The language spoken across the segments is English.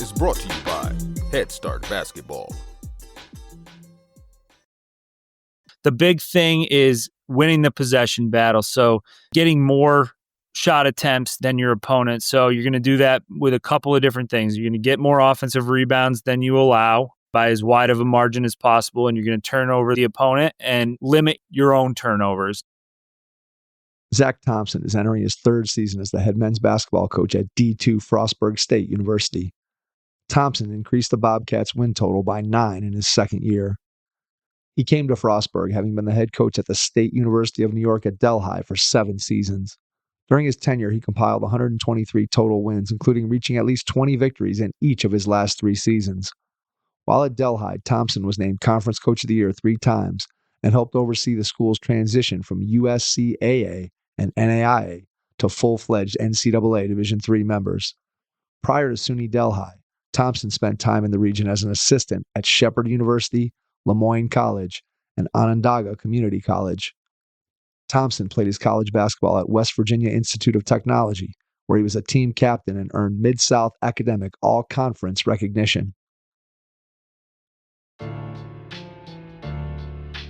is brought to you by Head Start Basketball. The big thing is winning the possession battle. So getting more shot attempts than your opponent. So you're going to do that with a couple of different things. You're going to get more offensive rebounds than you allow by as wide of a margin as possible, and you're going to turn over the opponent and limit your own turnovers. Zack Thomsen is entering his third season as the head men's basketball coach at D2 Frostburg State University. Thomsen increased the Bobcats' win total by 9 in his second year. He came to Frostburg having been the head coach at the State University of New York at Delhi for 7 seasons. During his tenure, he compiled 123 total wins, including reaching at least 20 victories in each of his last 3 seasons. While at Delhi, Thomsen was named Conference Coach of the Year 3 times and helped oversee the school's transition from USCAA and NAIA to full-fledged NCAA Division III members. Prior to SUNY Delhi, Thomsen spent time in the region as an assistant at Shepherd University, Moyne College, and Onondaga Community College. Thomsen played his college basketball at West Virginia Institute of Technology, where he was a team captain and earned Mid-South Academic All-Conference recognition.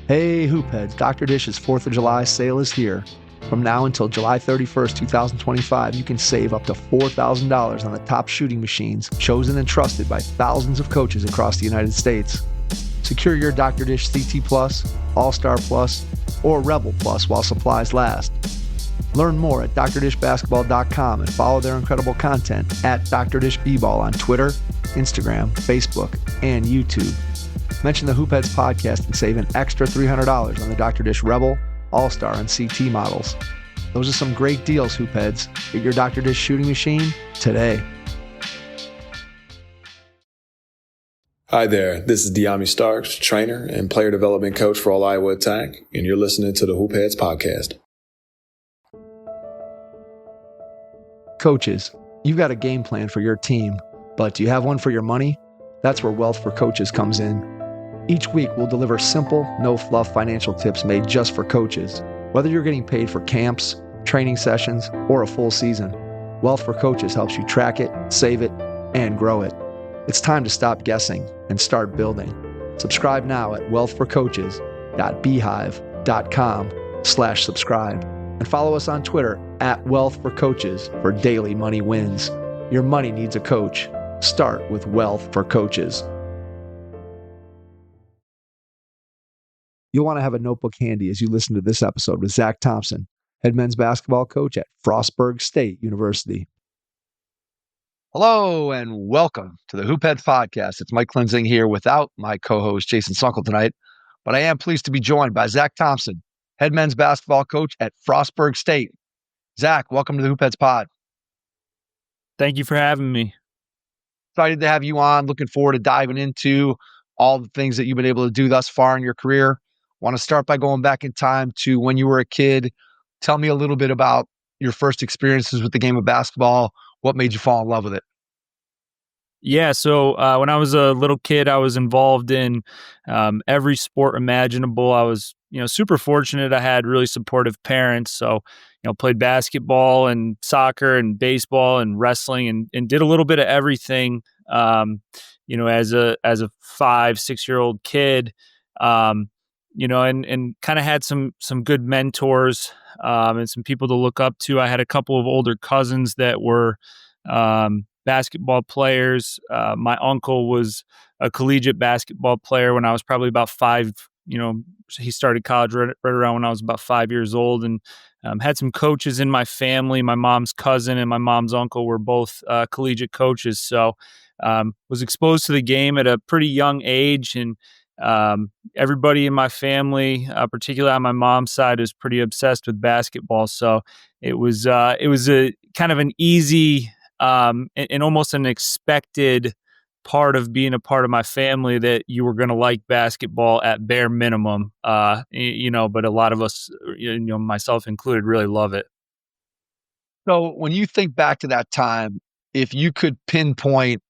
Hey, Hoopheads, Dr. Dish's 4th of July sale is here. From now until July 31st, 2025, you can save up to $4,000 on the top shooting machines chosen and trusted by thousands of coaches across the United States. Secure your Dr. Dish CT Plus, All-Star Plus, or Rebel Plus while supplies last. Learn more at drdishbasketball.com and follow their incredible content at Dr. Dish B-Ball on Twitter, Instagram, Facebook, and YouTube. Mention the Hoopheads podcast and save an extra $300 on the Dr. Dish Rebel, All-Star, and CT models. Those are some great deals, Hoopheads. Get your Dr. Dish shooting machine today. Hi there, this is De'Ami Starks, trainer and player development coach for All Iowa Attack, and you're listening to the Hoopheads podcast. Coaches, you've got a game plan for your team, but do you have one for your money? That's where Wealth for Coaches comes in. Each week, we'll deliver simple, no-fluff financial tips made just for coaches. Whether you're getting paid for camps, training sessions, or a full season, Wealth for Coaches helps you track it, save it, and grow it. It's time to stop guessing and start building. Subscribe now at wealthforcoaches.beehive.com/subscribe and follow us on Twitter at Wealth for Coaches for daily money wins. Your money needs a coach. Start with Wealth for Coaches. You'll want to have a notebook handy as you listen to this episode with Zack Thomsen, head men's basketball coach at Frostburg State University. Hello and welcome to the Hoopheads podcast. It's Mike Klinzing here without my co-host Jason Sunkel tonight, but I am pleased to be joined by Zack Thomsen, head men's basketball coach at Frostburg State. Zack, welcome to the Hoopheads pod. Thank you for having me. Excited to have you on. Looking forward to diving into all the things that you've been able to do thus far in your career. Want to start by going back in time to when you were a kid. Tell me a little bit about your first experiences with the game of basketball. What made you fall in love with it? Yeah, so when I was a little kid, I was involved in every sport imaginable. I was, super fortunate. I had really supportive parents. So, played basketball and soccer and baseball and wrestling and did a little bit of everything. As a 5-6-year-old kid. And kind of had some good mentors and some people to look up to. I had a couple of older cousins that were basketball players. My uncle was a collegiate basketball player when I was probably about 5. He started college right around when I was about 5 years old, and had some coaches in my family. My mom's cousin and my mom's uncle were both collegiate coaches. So was exposed to the game at a pretty young age, and everybody in my family, particularly on my mom's side, is pretty obsessed with basketball. So it was a kind of an easy and almost an expected part of being a part of my family that you were going to like basketball at bare minimum. But a lot of us, myself included, really love it. So when you think back to that time, if you could pinpoint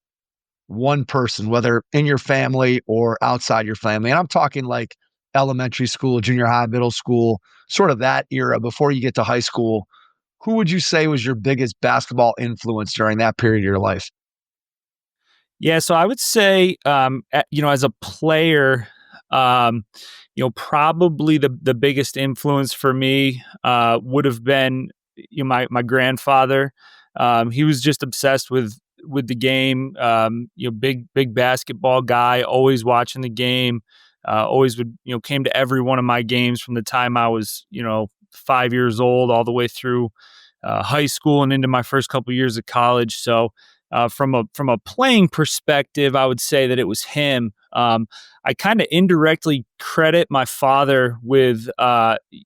one person, whether in your family or outside your family, and I'm talking like elementary school, junior high, middle school, sort of that era before you get to high school, who would you say was your biggest basketball influence during that period of your life? Yeah, so I would say, as a player, um, probably the biggest influence for me would have been, my grandfather. He was just obsessed with the game. Big basketball guy, always watching the game. Always would came to every one of my games from the time I was 5 years old all the way through high school and into my first couple years of college. So from a playing perspective, I would say that it was him. I kind of indirectly credit my father with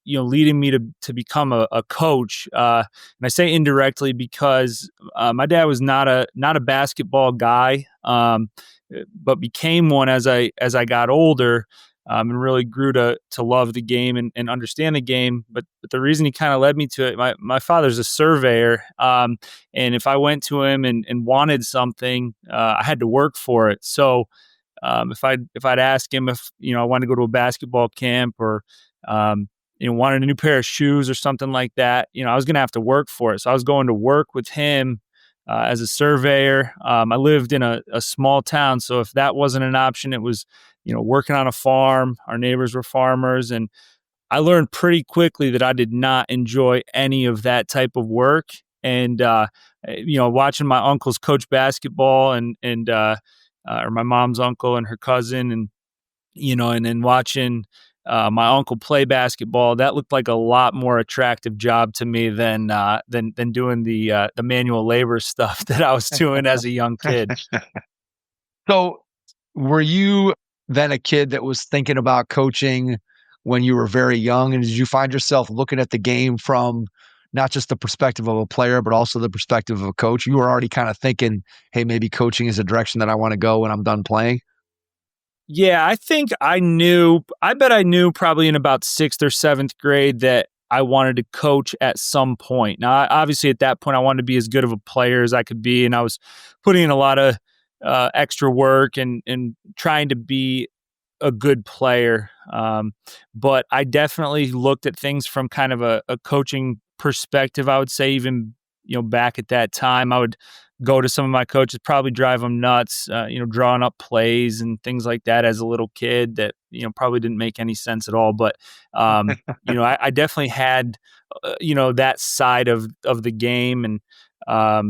leading me to become a coach. And I say indirectly because my dad was not a basketball guy, but became one as I got older. And really grew to love the game and understand the game. But the reason he kind of led me to it, my father's a surveyor. And if I went to him and wanted something, I had to work for it. So if I'd ask him if I wanted to go to a basketball camp or wanted a new pair of shoes or something like that, I was going to have to work for it. So I was going to work with him as a surveyor. I lived in a small town, so if that wasn't an option, it was working on a farm. Our neighbors were farmers, and I learned pretty quickly that I did not enjoy any of that type of work. And watching my uncles coach basketball and or my mom's uncle and her cousin, and then watching my uncle play basketball, that looked like a lot more attractive job to me than doing the manual labor stuff that I was doing as a young kid. So, were you then a kid that was thinking about coaching when you were very young? And did you find yourself looking at the game from not just the perspective of a player, but also the perspective of a coach? You were already kind of thinking, hey, maybe coaching is a direction that I want to go when I'm done playing? Yeah, I bet I knew probably in about 6th or 7th grade that I wanted to coach at some point. Now, obviously at that point, I wanted to be as good of a player as I could be. And I was putting in a lot of extra work and trying to be a good player. But I definitely looked at things from kind of a coaching perspective. I would say even, back at that time, I would go to some of my coaches, probably drive them nuts, drawing up plays and things like that as a little kid that, probably didn't make any sense at all. But, I definitely had, that side of the game. And, I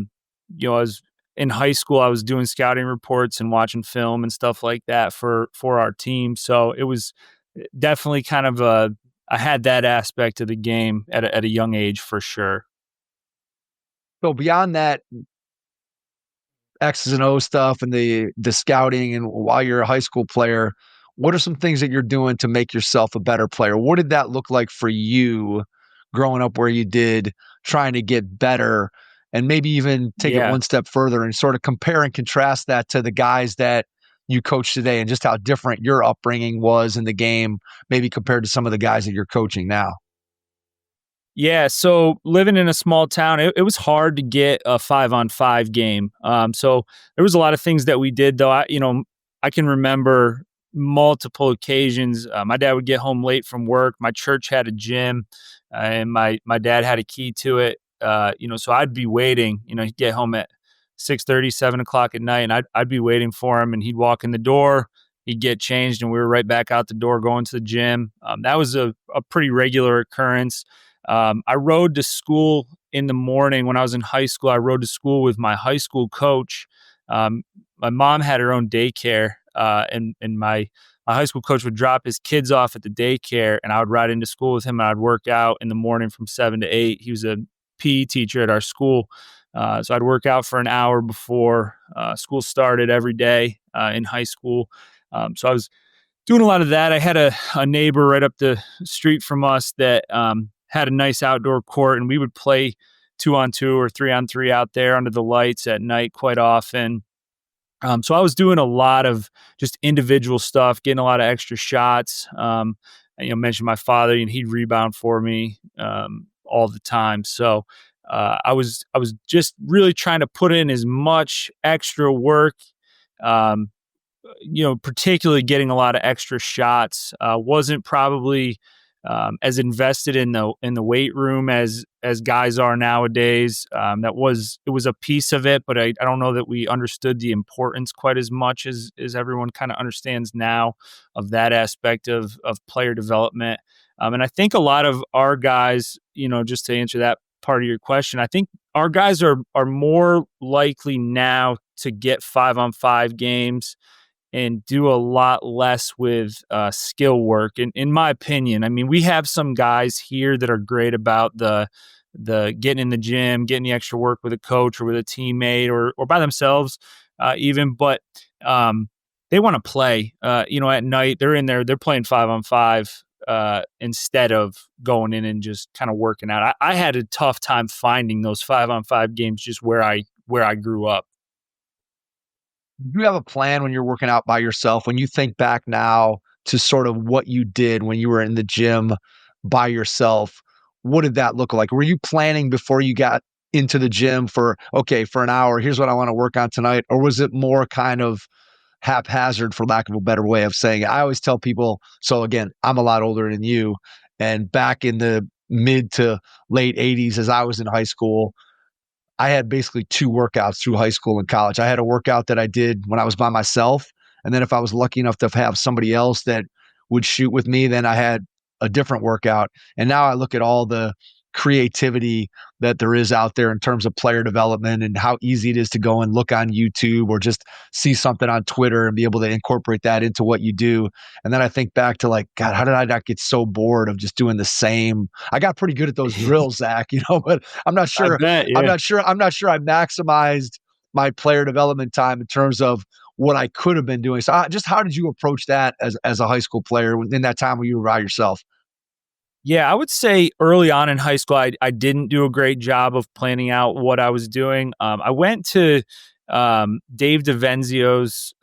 was in high school, I was doing scouting reports and watching film and stuff like that for our team. So it was definitely kind of I had that aspect of the game at a young age for sure. So beyond that X's and O stuff and the scouting and while you're a high school player, what are some things that you're doing to make yourself a better player? What did that look like for you growing up where you did, trying to get better and maybe even take it one step further and sort of compare and contrast that to the guys that you coach today and just how different your upbringing was in the game, maybe compared to some of the guys that you're coaching now? Yeah, so living in a small town, it was hard to get a 5-on-5 game. So there was a lot of things that we did, though. I can remember multiple occasions. My dad would get home late from work. My church had a gym, and my dad had a key to it. So I'd be waiting. He'd get home at 6:30, 7 o'clock at night, and I'd be waiting for him. And he'd walk in the door. He'd get changed, and we were right back out the door going to the gym. That was a pretty regular occurrence. I rode to school in the morning when I was in high school. I rode to school with my high school coach. My mom had her own daycare, and my high school coach would drop his kids off at the daycare, and I would ride into school with him, and I'd work out in the morning from 7 to 8. He was a PE teacher at our school. So I'd work out for an hour before school started every day in high school. So I was doing a lot of that. I had a neighbor right up the street from us that had a nice outdoor court, and we would play 2-on-2 or 3-on-3 out there under the lights at night quite often. So I was doing a lot of just individual stuff, getting a lot of extra shots. Mentioned my father, and he'd rebound for me all the time. So I was just really trying to put in as much extra work. Particularly getting a lot of extra shots wasn't probably as invested in the weight room as guys are nowadays. It was a piece of it, but I don't know that we understood the importance quite as much as everyone kind of understands now of that aspect of player development. And I think a lot of our guys, just to answer that part of your question, I think our guys are more likely now to get 5-on-5 games and do a lot less with skill work. In my opinion, I mean, we have some guys here that are great about the getting in the gym, getting the extra work with a coach or with a teammate or by themselves, even. But they want to play. At night they're in there, they're playing 5-on-5 instead of going in and just kind of working out. I had a tough time finding those 5-on-5 games just where I grew up. Do you have a plan when you're working out by yourself? When you think back now to sort of what you did when you were in the gym by yourself, what did that look like? Were you planning before you got into the gym for an hour, here's what I want to work on tonight? Or was it more kind of haphazard, for lack of a better way of saying it? I always tell people, so again, I'm a lot older than you. And back in the mid to late 80s, as I was in high school, I had basically two workouts through high school and college. I had a workout that I did when I was by myself. And then if I was lucky enough to have somebody else that would shoot with me, then I had a different workout. And now I look at all the creativity that there is out there in terms of player development and how easy it is to go and look on YouTube or just see something on Twitter and be able to incorporate that into what you do. And then I think back to like, God, how did I not get so bored of just doing the same? I got pretty good at those drills, Zach, but I'm not sure. Bet, yeah. I'm not sure I maximized my player development time in terms of what I could have been doing. So just how did you approach that as a high school player in that time when you were by yourself? Yeah, I would say early on in high school, I didn't do a great job of planning out what I was doing. I went to Dave DeVenzio's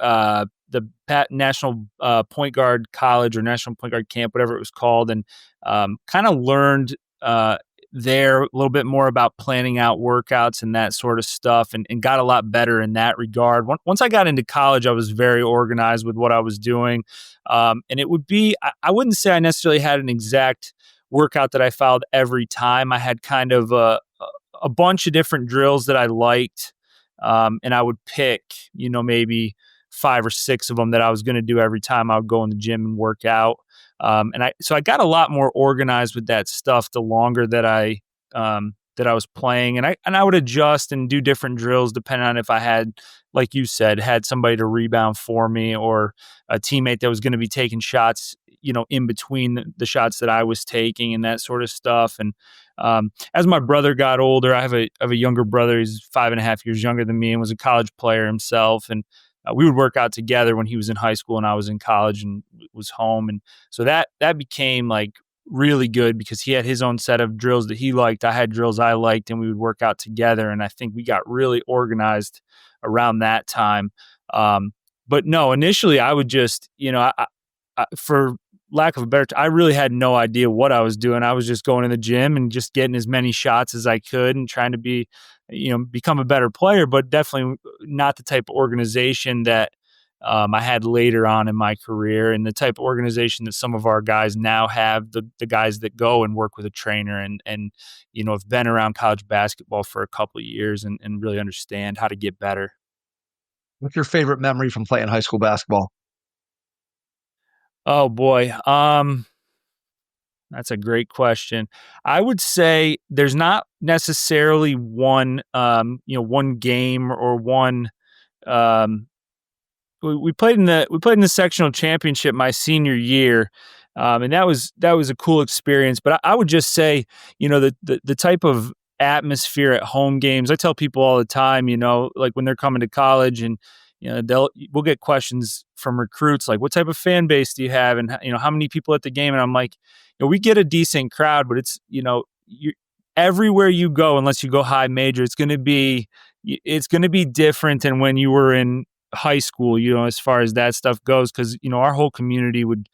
National Point Guard College or National Point Guard Camp, whatever it was called, and kind of learned there a little bit more about planning out workouts and that sort of stuff, and got a lot better in that regard. Once I got into college, I was very organized with what I was doing, and it would be, I wouldn't say I necessarily had an exact workout that I followed every time. I had kind of a bunch of different drills that I liked, and I would pick, maybe 5 or 6 of them that I was going to do every time I would go in the gym and work out. So I got a lot more organized with that stuff the longer that I was playing, and I would adjust and do different drills depending on if I had, like you said, had somebody to rebound for me or a teammate that was going to be taking shots, in between the shots that I was taking and that sort of stuff. And as my brother got older, I have a younger brother. He's 5.5 years younger than me and was a college player himself. And we would work out together when he was in high school and I was in college and was home. And so that became like really good because he had his own set of drills that he liked. I had drills I liked, and we would work out together. And I think we got really organized around that time. But no, initially I would just, for lack of a better I really had no idea what I was doing. I was just going to the gym and just getting as many shots as I could and trying to be, become a better player, but definitely not the type of organization that I had later on in my career, and the type of organization that some of our guys now have, the guys that go and work with a trainer and have been around college basketball for a couple of years and really understand how to get better. What's your favorite memory from playing high school basketball? Oh boy. That's a great question. I would say there's not necessarily one, one game or one. We played in the sectional championship my senior year, and that was a cool experience. But I would just say, the type of atmosphere at home games. I tell people all the time, like when they're coming to college and we'll get questions from recruits like, what type of fan base do you have, and how many people at the game? And I'm like, we get a decent crowd, but it's everywhere you go, unless you go high major, it's going to be different than when you were in high school, as far as that stuff goes, because our whole community would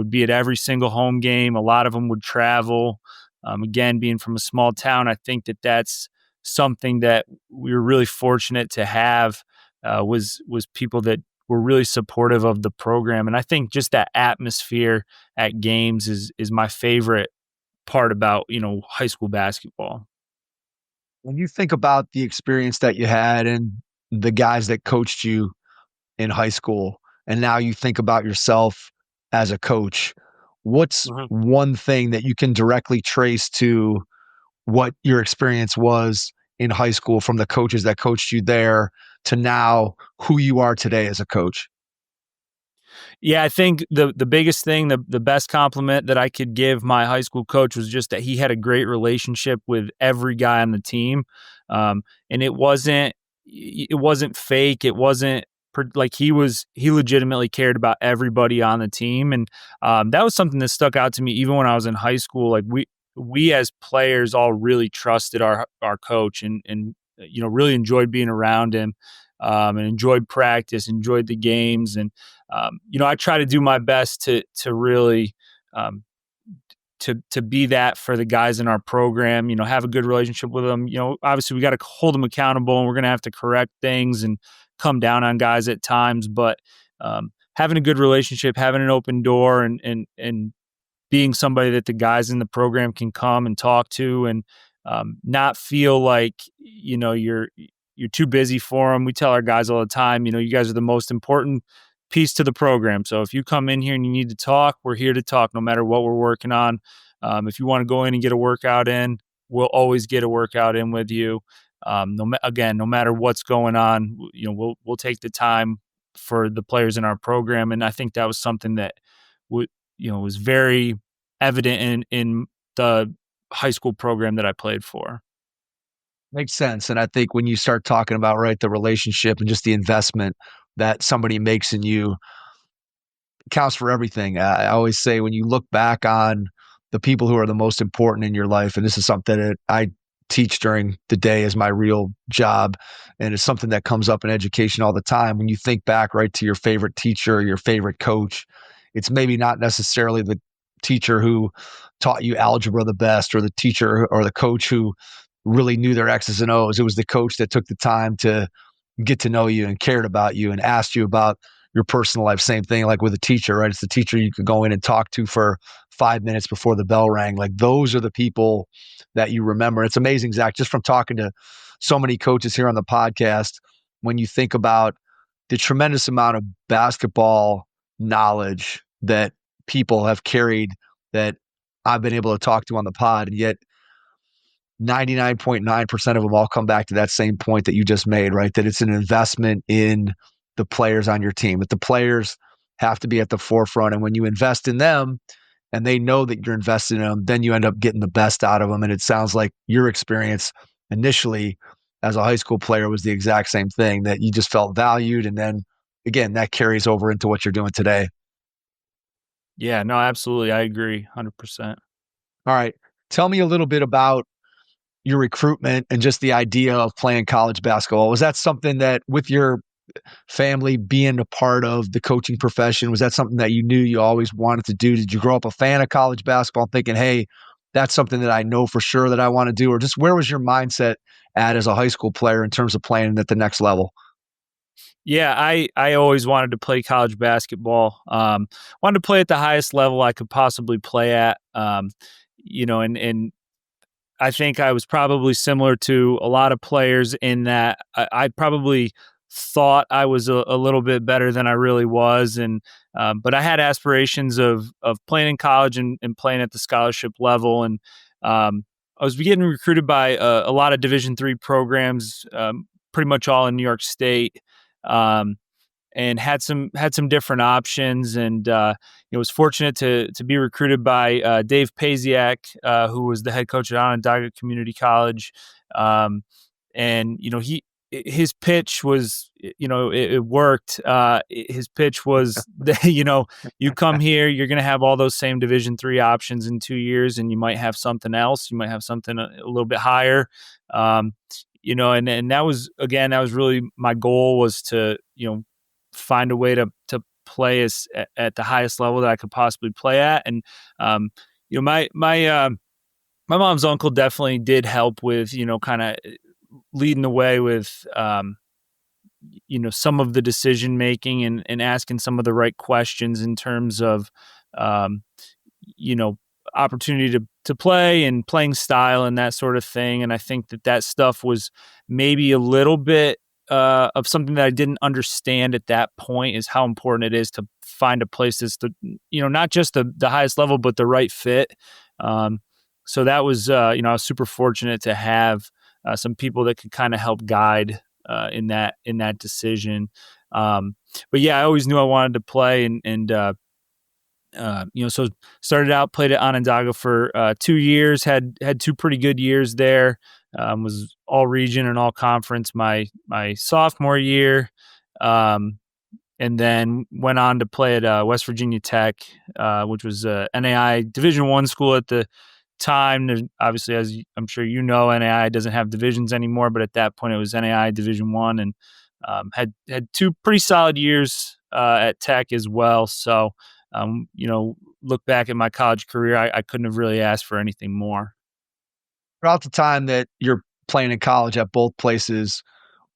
be at every single home game. A lot of them would travel. Again, being from a small town, I think that's something that we were really fortunate to have. Was people that were really supportive of the program. And I think just that atmosphere at games is my favorite part about, high school basketball. When you think about the experience that you had and the guys that coached you in high school, and now you think about yourself as a coach, what's one thing that you can directly trace to what your experience was in high school from the coaches that coached you there to now who you are today as a coach? Yeah, I think the biggest thing, the best compliment that I could give my high school coach was just that he had a great relationship with every guy on the team, and it wasn't fake. It wasn't like he legitimately cared about everybody on the team, and that was something that stuck out to me even when I was in high school. Like we as players all really trusted our coach, and really enjoyed being around him, and enjoyed practice, enjoyed the games, and I try to do my best to really to be that for the guys in our program. Have a good relationship with them. Obviously we got to hold them accountable, and we're going to have to correct things and come down on guys at times. But having a good relationship, having an open door, and being somebody that the guys in the program can come and talk to, and not feel like you're too busy for them. We tell our guys all the time, you guys are the most important piece to the program. So if you come in here and you need to talk, we're here to talk no matter what we're working on. If you want to go in and get a workout in, we'll always get a workout in with you. No matter what's going on, we'll take the time for the players in our program. And I think that was something that was very evident in the high school program that I played for. Makes sense. And I think when you start talking about, right, the relationship and just the investment that somebody makes in you counts for everything. I always say when you look back on the people who are the most important in your life, and this is something that I teach during the day as my real job, and it's something that comes up in education all the time. When you think back, right, to your favorite teacher, your favorite coach, it's maybe not necessarily the teacher who taught you algebra the best, or the teacher or the coach who really knew their X's and O's. It was the coach that took the time to get to know you and cared about you and asked you about your personal life. Same thing like with a teacher, right? It's the teacher you could go in and talk to for 5 minutes before the bell rang. Like those are the people that you remember. It's amazing, Zach, just from talking to so many coaches here on the podcast, when you think about the tremendous amount of basketball knowledge that people have carried that I've been able to talk to on the pod, and yet 99.9% of them all come back to that same point that you just made, right? That it's an investment in the players on your team, that the players have to be at the forefront. And when you invest in them and they know that you're invested in them, then you end up getting the best out of them. And it sounds like your experience initially as a high school player was the exact same thing, that you just felt valued. And then again, that carries over into what you're doing today. Yeah, no, absolutely. I agree 100%. All right. Tell me a little bit about your recruitment and just the idea of playing college basketball. Was that something that, with your family being a part of the coaching profession, was that something that you knew you always wanted to do? Did you grow up a fan of college basketball thinking, hey, that's something that I know for sure that I want to do? Or just where was your mindset at as a high school player in terms of playing at the next level? Yeah, I always wanted to play college basketball. Wanted to play at the highest level I could possibly play at. And I think I was probably similar to a lot of players in that I probably thought I was a little bit better than I really was. But I had aspirations of playing in college and playing at the scholarship level. And I was getting recruited by a lot of Division III programs, pretty much all in New York State. And had some different options, and was fortunate to be recruited by Dave Paziak, who was the head coach at Onondaga Community College, and his pitch was, it worked. His pitch was, you come here, you're going to have all those same Division III options in 2 years, and you might have something else, you might have something a little bit higher. And that was really my goal, was to, find a way to play at the highest level that I could possibly play at. And, my mom's uncle definitely did help with, kind of leading the way with, some of the decision making and asking some of the right questions in terms of, um, you know, opportunity to play and playing style and that sort of thing. And I think that stuff was maybe a little bit of something that I didn't understand at that point, is how important it is to find a place that's not just the highest level, but the right fit. So that was, I was super fortunate to have some people that could kind of help guide in that decision. But yeah, I always knew I wanted to play, so started out, played at Onondaga for 2 years, had 2 pretty good years there. Was all region and all conference my sophomore year, and then went on to play at West Virginia Tech, which was a NAIA Division I school at the time. There's, obviously, as I'm sure you know, NAIA doesn't have divisions anymore, but at that point it was NAIA Division I, and had 2 pretty solid years at Tech as well. So, look back at my college career, I couldn't have really asked for anything more. Throughout the time that you're playing in college at both places,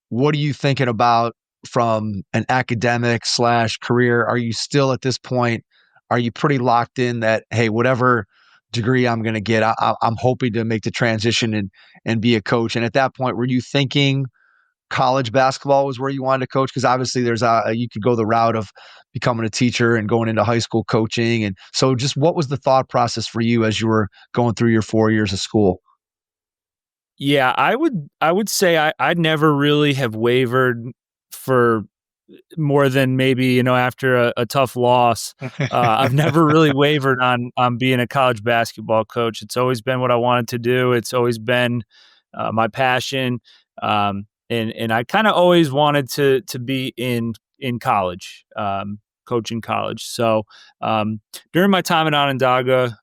what are you thinking about from an academic / career? Are you still at this point, are you pretty locked in that, hey, whatever degree I'm going to get, I'm hoping to make the transition and be a coach? And at that point, were you thinking college basketball was where you wanted to coach? Because obviously you could go the route of becoming a teacher and going into high school coaching. And so just what was the thought process for you as you were going through your 4 years of school? Yeah, I would say I'd never really have wavered for more than maybe, after a tough loss. I've never really wavered on being a college basketball coach. It's always been what I wanted to do. It's always been my passion. And I kind of always wanted to be in college, coaching college. So during my time at Onondaga,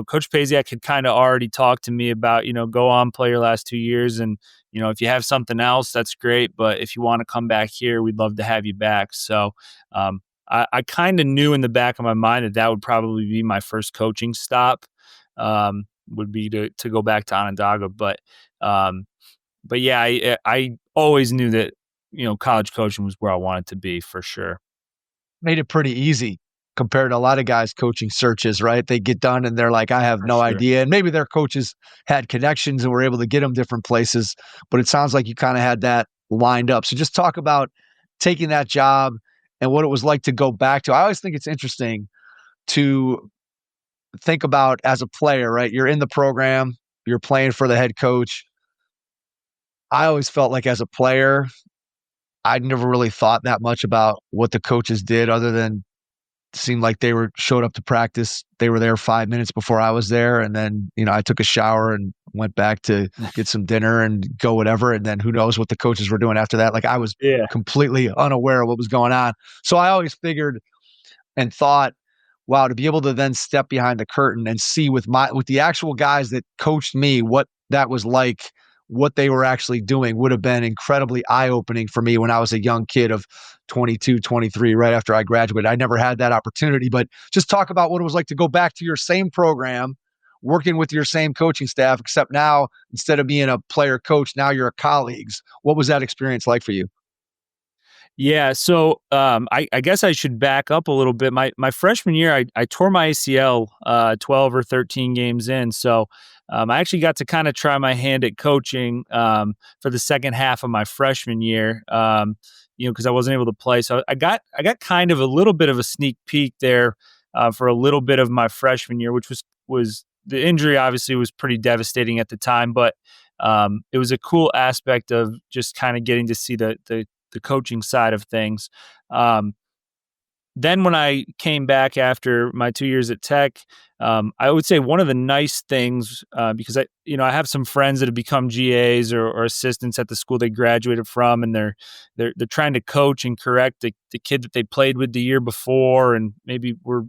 Coach Paziak had kind of already talked to me about, go on, play your last 2 years. And, if you have something else, that's great. But if you want to come back here, we'd love to have you back. So I kind of knew in the back of my mind that would probably be my first coaching stop, would be to go back to Onondaga. But yeah, I always knew that, college coaching was where I wanted to be for sure. Made it pretty easy compared to a lot of guys coaching searches, right? They get done and they're like, I have no idea. And maybe their coaches had connections and were able to get them different places, but it sounds like you kind of had that lined up. So just talk about taking that job and what it was like to go back to. I always think it's interesting to think about as a player, right? You're in the program, you're playing for the head coach. I always felt like as a player, I'd never really thought that much about what the coaches did, other than seemed like they showed up to practice. They were there 5 minutes before I was there. And then, I took a shower and went back to get some dinner and go whatever. And then who knows what the coaches were doing after that. Like I was completely unaware of what was going on. So I always figured and thought, wow, to be able to then step behind the curtain and see with the actual guys that coached me, what that was like, what they were actually doing, would have been incredibly eye-opening for me when I was a young kid of 22, 23, right after I graduated. I never had that opportunity, but just talk about what it was like to go back to your same program, working with your same coaching staff, except now instead of being a player coach, now you're colleagues. What was that experience like for you? Yeah, so I guess I should back up a little bit. My freshman year, I tore my ACL 12 or 13 games in. So I actually got to kind of try my hand at coaching for the second half of my freshman year, because I wasn't able to play. So I got kind of a little bit of a sneak peek there for a little bit of my freshman year, which was the injury obviously was pretty devastating at the time, but it was a cool aspect of just kind of getting to see the coaching side of things. Then when I came back after my 2 years at Tech, I would say one of the nice things, because I have some friends that have become GAs or assistants at the school they graduated from, and they're trying to coach and correct the kid that they played with the year before, and maybe were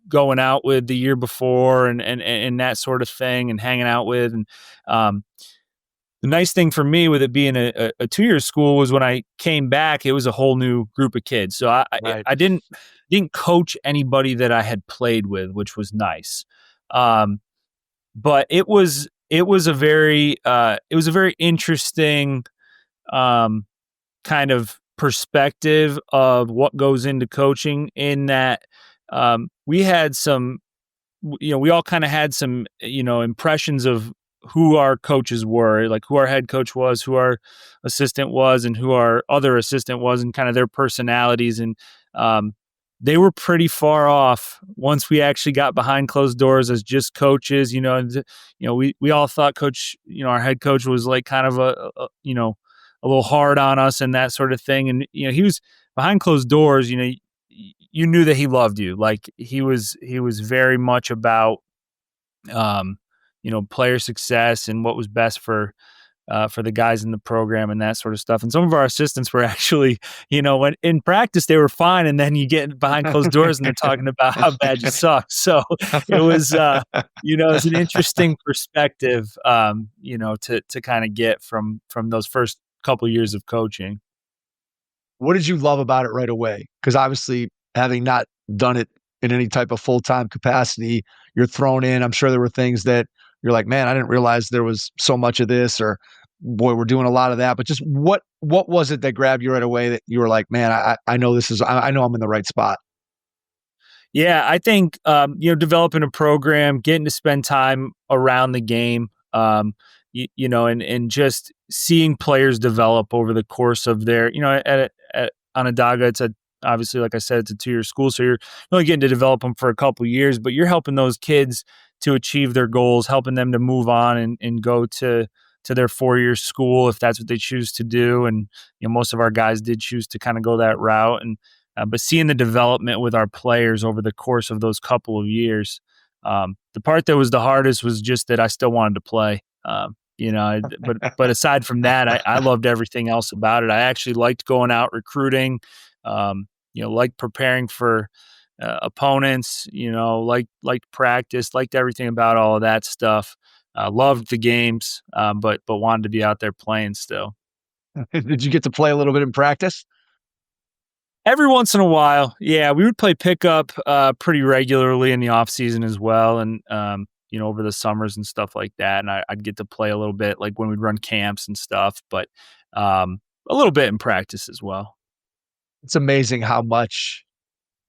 going out with the year before, and that sort of thing, and hanging out with. And the nice thing for me with it being a 2-year school was when I came back, it was a whole new group of kids. So I didn't coach anybody that I had played with, which was nice. But it was a very interesting kind kind of perspective of what goes into coaching in that we had some, we all kind of had some, impressions of who our coaches were, like who our head coach was, who our assistant was, and who our other assistant was, and kind of their personalities. And they were pretty far off once we actually got behind closed doors as just coaches. We all thought our head coach was like kind of a little hard on us and that sort of thing. And he was behind closed doors. You knew that he loved you. Like he was very much about player success and what was best for the guys in the program and that sort of stuff. And some of our assistants were actually, when in practice they were fine, and then you get behind closed doors and they're talking about how bad you suck. So it was, it's an interesting perspective, to kind of get from those first couple of years of coaching. What did you love about it right away? Because obviously, having not done it in any type of full-time capacity, you're thrown in. I'm sure there were things that you're like, man, I didn't realize there was so much of this, or boy, we're doing a lot of that. But just what was it that grabbed you right away that you were like, man, I know I know I'm in the right spot? Yeah, I think, developing a program, getting to spend time around the game, and just seeing players develop over the course of their, at Onondaga, it's obviously, like I said, it's a 2-year school, so you're only getting to develop them for a couple of years, but you're helping those kids to achieve their goals, helping them to move on and go to their 4-year school if that's what they choose to do. And most of our guys did choose to kind of go that route. And but seeing the development with our players over the course of those couple of years, the part that was the hardest was just that I still wanted to play. But aside from that, I loved everything else about it. I actually liked going out recruiting. Liked preparing for opponents, liked practice, liked everything about all of that stuff. Loved the games, but wanted to be out there playing still. Did you get to play a little bit in practice? Every once in a while. Yeah, we would play pickup pretty regularly in the off season as well. And, over the summers and stuff like that. And I'd get to play a little bit like when we'd run camps and stuff, but a little bit in practice as well. It's amazing how much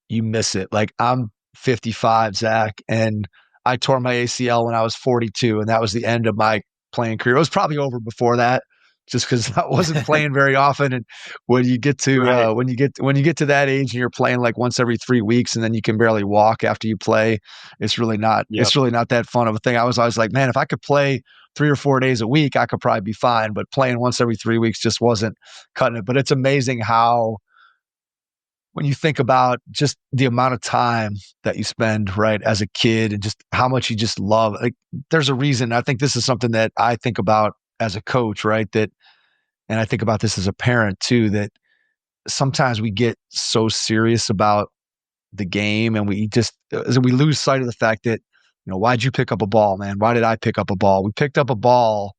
you miss it. Like, I'm 55, Zach, and I tore my ACL when I was 42, and that was the end of my playing career. It was probably over before that, just because I wasn't playing very often. And when you get to Right. when you get to that age and you're playing like once every 3 weeks, and then you can barely walk after you play, it's really not that fun of a thing. I was always like, man, if I could play 3 or 4 days a week, I could probably be fine. But playing once every 3 weeks just wasn't cutting it. But it's amazing how, when you think about just the amount of time that you spend, right, as a kid, and just how much you just love, like, there's a reason. I think this is something that I think about as a coach, right? And I think about this as a parent too, that sometimes we get so serious about the game, and we lose sight of the fact that, why'd you pick up a ball, man? Why did I pick up a ball? We picked up a ball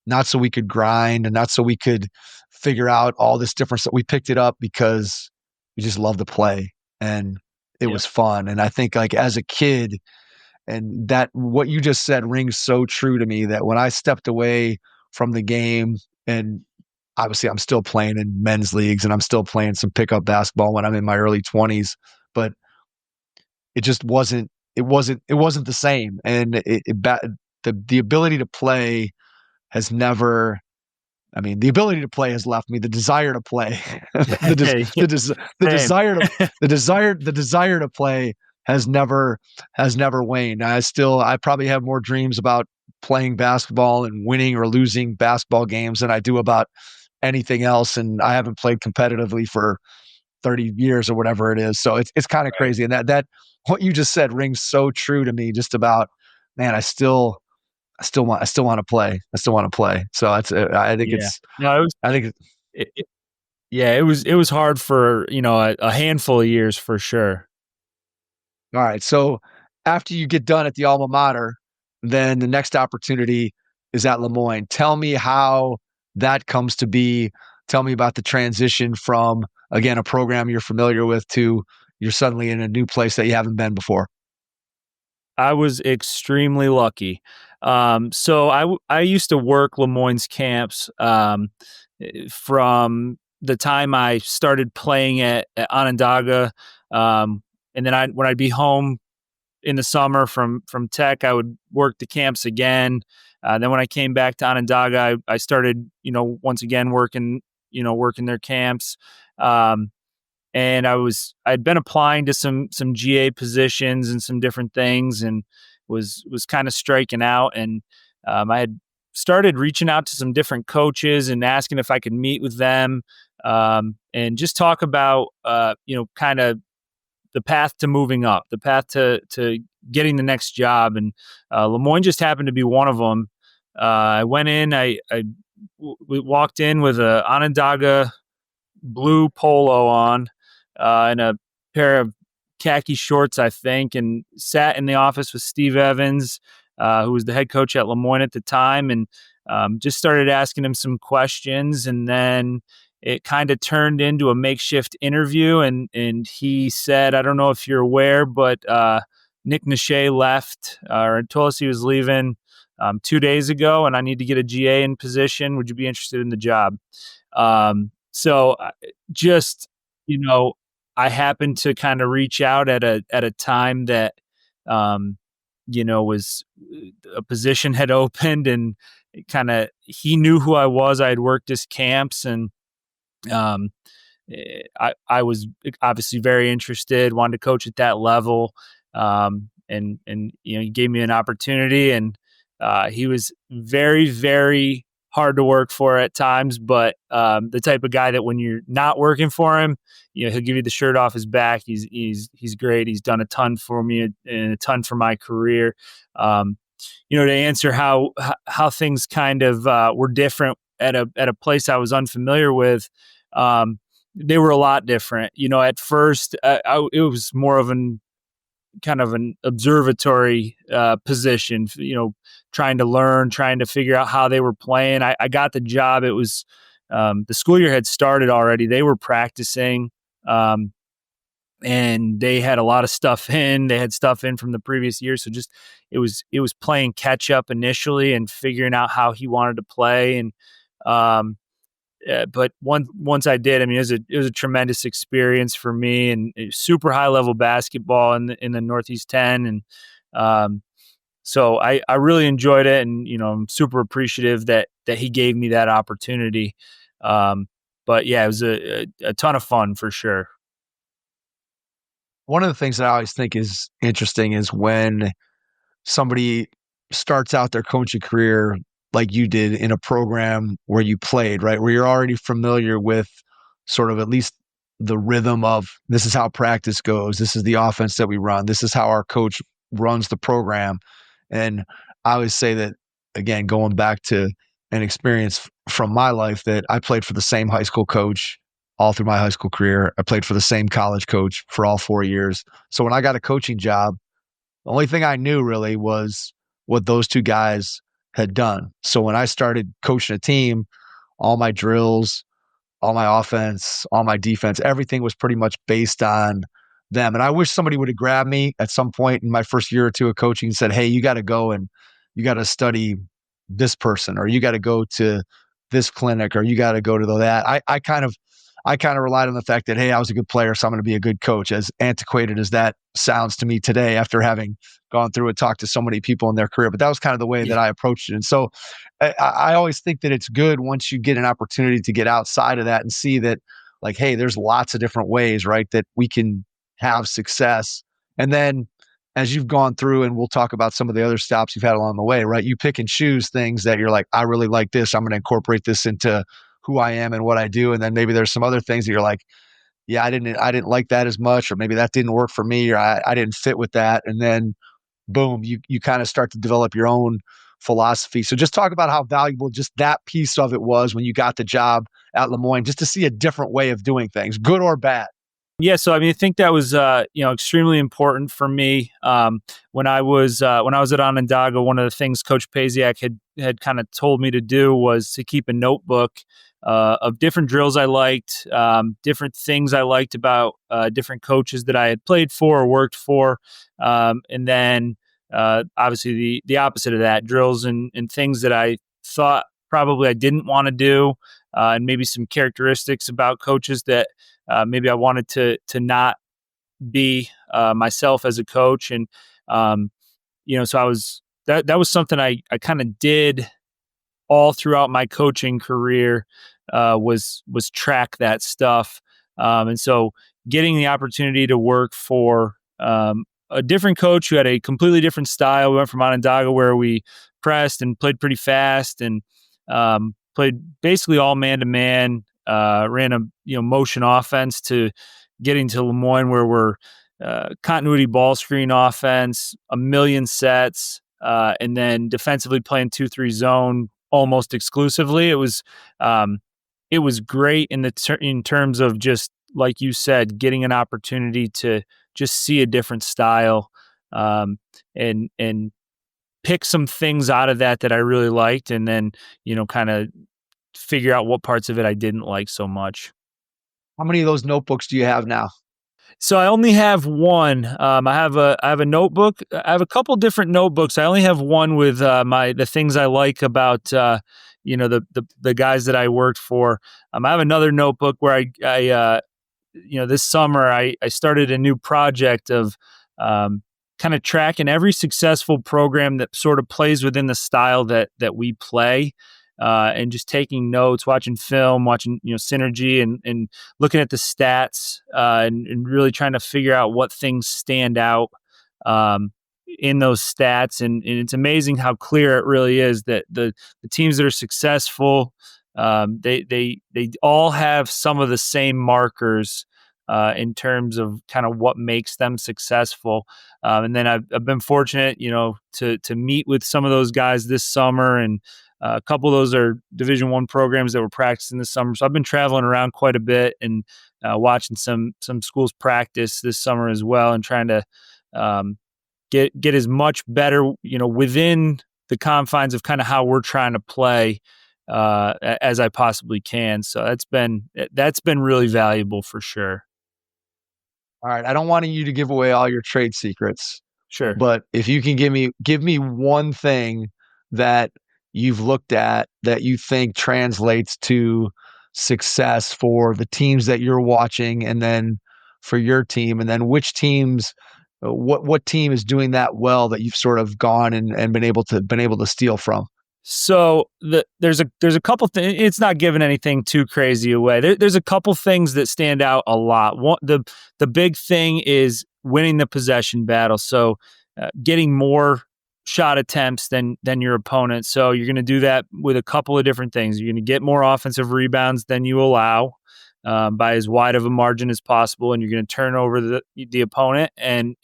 not so we could grind and not so we could figure out all this different stuff. We picked it up because we just love to play, and it was fun. And I think, like, as a kid, and that what you just said rings so true to me, that when I stepped away from the game, and obviously I'm still playing in men's leagues and I'm still playing some pickup basketball when I'm in my early 20s, but it just wasn't the same. And the ability to play has never, the ability to play has left me. The desire to play, the desire to play has never waned. I probably have more dreams about playing basketball and winning or losing basketball games than I do about anything else. And I haven't played competitively for 30 years or whatever it is. So it's kind of crazy. And that what you just said rings so true to me, just about, man, I still want to play. I still want to play. So it was hard for, a handful of years for sure. All right. So after you get done at the alma mater, then the next opportunity is at Moyne. Tell me how that comes to be. Tell me about the transition from, again, a program you're familiar with to you're suddenly in a new place that you haven't been before. I was extremely lucky. So I used to work Moyne's camps from the time I started playing at Onondaga. And then when I'd be home in the summer from Tech, I would work the camps again. Then when I came back to Onondaga, I started, once again working their camps. And I'd been applying to some GA positions and some different things, and was kind of striking out. And I had started reaching out to some different coaches and asking if I could meet with them, and just talk about, kind of the path to moving up, the path to getting the next job. And Moyne just happened to be one of them. I went in, we walked in with a Onondaga blue polo on, and a pair of khaki shorts, I think, and sat in the office with Steve Evans, who was the head coach at Moyne at the time, and just started asking him some questions. And then it kind of turned into a makeshift interview. And he said, I don't know if you're aware, but Nick Nashe left, or told us he was leaving 2 days ago, and I need to get a GA in position. Would you be interested in the job? So just, I happened to kind of reach out at a time that, was a position had opened, and he knew who I was. I had worked his camps, and I was obviously very interested, wanted to coach at that level. And he gave me an opportunity, and he was very, very hard to work for at times, but the type of guy that when you're not working for him, he'll give you the shirt off his back. He's great. He's done a ton for me and a ton for my career. To answer how things kind of were different at a place I was unfamiliar with, they were a lot different. At first, it was more of an observatory position, trying to learn, trying to figure out how they were playing. I got the job. It was the school year had started already. They were practicing, and they had a lot of stuff in. They had stuff in from the previous year, so just it was playing catch up initially and figuring out how he wanted to play. And but once I did, it was a tremendous experience for me, and super high level basketball in the Northeast 10. And so I really enjoyed it, and I'm super appreciative that he gave me that opportunity. But yeah, it was a ton of fun for sure. One of the things that I always think is interesting is when somebody starts out their coaching career like you did in a program where you played, right? Where you're already familiar with sort of at least the rhythm of this is how practice goes. This is the offense that we run. This is how our coach runs the program. And I always say that, again, going back to an experience from my life, that I played for the same high school coach all through my high school career. I played for the same college coach for all 4 years. So when I got a coaching job, the only thing I knew really was what those two guys had done. So when I started coaching a team, all my drills, all my offense, all my defense, everything was pretty much based on them. And I wish somebody would have grabbed me at some point in my first year or two of coaching and said, hey, you got to go and you got to study this person, or you got to go to this clinic, or you got to go to that. I kind of relied on the fact that, hey, I was a good player, so I'm going to be a good coach. As antiquated as that sounds to me today, after having gone through and talked to so many people in their career, but that was kind of the way that I approached it. And so I always think that it's good once you get an opportunity to get outside of that and see that, like, hey, there's lots of different ways, right, that we can have success. And then as you've gone through, and we'll talk about some of the other stops you've had along the way, right, you pick and choose things that you're like, I really like this. I'm going to incorporate this into who I am and what I do. And then maybe there's some other things that you're like, yeah, I didn't like that as much, or maybe that didn't work for me, or I didn't fit with that. And then boom, you kind of start to develop your own philosophy. So just talk about how valuable just that piece of it was when you got the job at Moyne, just to see a different way of doing things, good or bad. Yeah, so I think that was extremely important for me. When I was at Onondaga, one of the things Coach Paziak had kind of told me to do was to keep a notebook of different drills I liked, different things I liked about different coaches that I had played for or worked for, and then obviously the opposite of that, drills and things that I thought probably I didn't want to do, and maybe some characteristics about coaches that maybe I wanted to not be myself as a coach. And so I was that was something I kind of did all throughout my coaching career, was track that stuff. And so getting the opportunity to work for a different coach who had a completely different style. We went from Onondaga, where we pressed and played pretty fast, and played basically all man-to-man, ran a motion offense, to getting to Moyne, where we're continuity ball screen offense, a million sets, and then defensively playing 2-3 zone almost exclusively. It was great in terms of, just like you said, getting an opportunity to just see a different style, and pick some things out of that I really liked, and then kind of figure out what parts of it I didn't like so much. How many of those notebooks do you have now? So I only have one. I have a notebook. I have a couple different notebooks. I only have one with the things I like about the guys that I worked for. I have another notebook where I this summer I started a new project of kind of tracking every successful program that sort of plays within the style that we play. And just taking notes, watching film, watching synergy, and looking at the stats, and really trying to figure out what things stand out in those stats. And it's amazing how clear it really is that the teams that are successful, they all have some of the same markers in terms of kind of what makes them successful. And then I've been fortunate, to meet with some of those guys this summer, and a couple of those are Division I programs that were practicing this summer. So I've been traveling around quite a bit, and watching some schools practice this summer as well, and trying to get as much better, within the confines of kind of how we're trying to play as I possibly can. So that's been really valuable for sure. All right. I don't want you to give away all your trade secrets, Sure. but if you can give me one thing that you've looked at that you think translates to success for the teams that you're watching, and then for your team, and then which teams, what team is doing that well that you've sort of gone and been able to steal from? So there's a couple things. It's not giving anything too crazy away. There's a couple things that stand out a lot. One, the big thing is winning the possession battle. So getting more shot attempts than your opponent. So you're going to do that with a couple of different things. You're going to get more offensive rebounds than you allow, by as wide of a margin as possible, and you're going to turn over the opponent and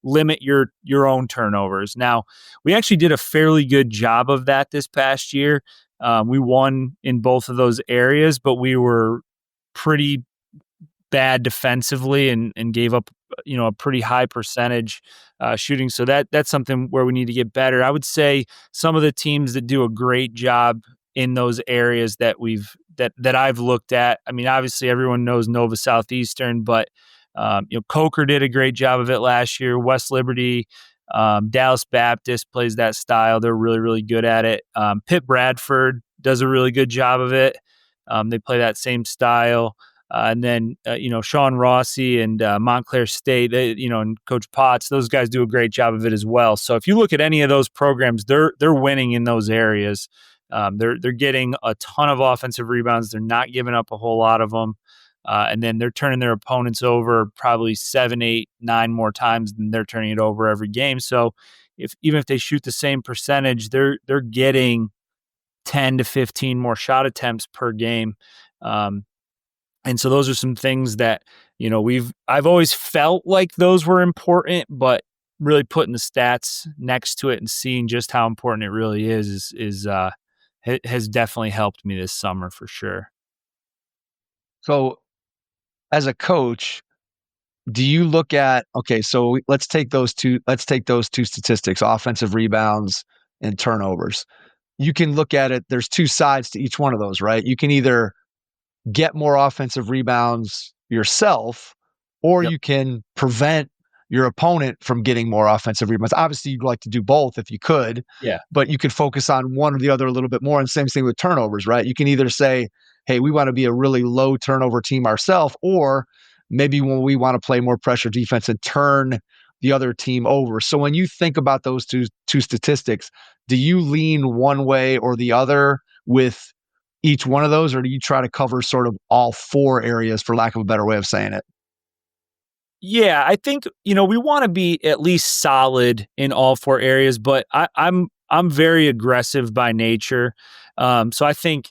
limit your own turnovers. Now, we actually did a fairly good job of that this past year. We won in both of those areas, but we were pretty bad defensively and gave up a pretty high percentage shooting. So that's something where we need to get better. I would say some of the teams that do a great job in those areas that I've looked at. I mean, obviously everyone knows Nova Southeastern, but Coker did a great job of it last year. West Liberty, Dallas Baptist plays that style. They're really, really good at it. Pitt Bradford does a really good job of it. They play that same style. And then, Sean Rossi and Montclair State, and Coach Potts, those guys do a great job of it as well. So if you look at any of those programs, they're winning in those areas. They're getting a ton of offensive rebounds. They're not giving up a whole lot of them. And then they're turning their opponents over probably 7, 8, 9 more times than they're turning it over every game. So even if they shoot the same percentage, they're getting 10 to 15 more shot attempts per game. And so those are some things that, I've always felt like those were important, but really putting the stats next to it and seeing just how important it really is has definitely helped me this summer for sure. So as a coach, do you look at, okay, so let's take those two statistics, offensive rebounds and turnovers. You can look at it, there's two sides to each one of those, right? You can either get more offensive rebounds yourself, or Yep. you can prevent your opponent from getting more offensive rebounds. Obviously, you'd like to do both if you could, but you could focus on one or the other a little bit more. And same thing with turnovers, right? You can either say, hey, we want to be a really low turnover team ourselves, or maybe when we want to play more pressure defense and turn the other team over. So when you think about those two statistics, do you lean one way or the other with each one of those, or do you try to cover sort of all four areas, for lack of a better way of saying it? Yeah, I think, we want to be at least solid in all four areas, but I'm very aggressive by nature. So I think,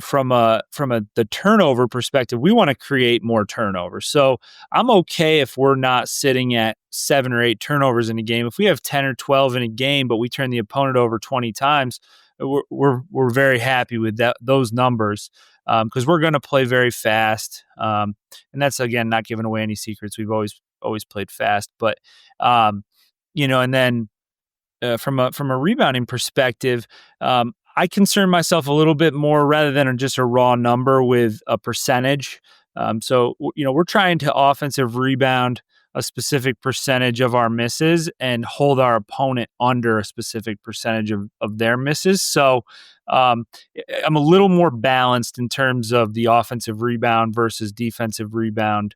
from the turnover perspective, we want to create more turnovers. So I'm okay if we're not sitting at 7 or 8 turnovers in a game. If we have 10 or 12 in a game, but we turn the opponent over 20 times, we're very happy with those numbers, because we're going to play very fast. And that's, again, not giving away any secrets. We've always played fast, but and then from a rebounding perspective, I concern myself a little bit more rather than just a raw number with a percentage. So we're trying to offensive rebound a specific percentage of our misses and hold our opponent under a specific percentage of their misses. So I'm a little more balanced in terms of the offensive rebound versus defensive rebound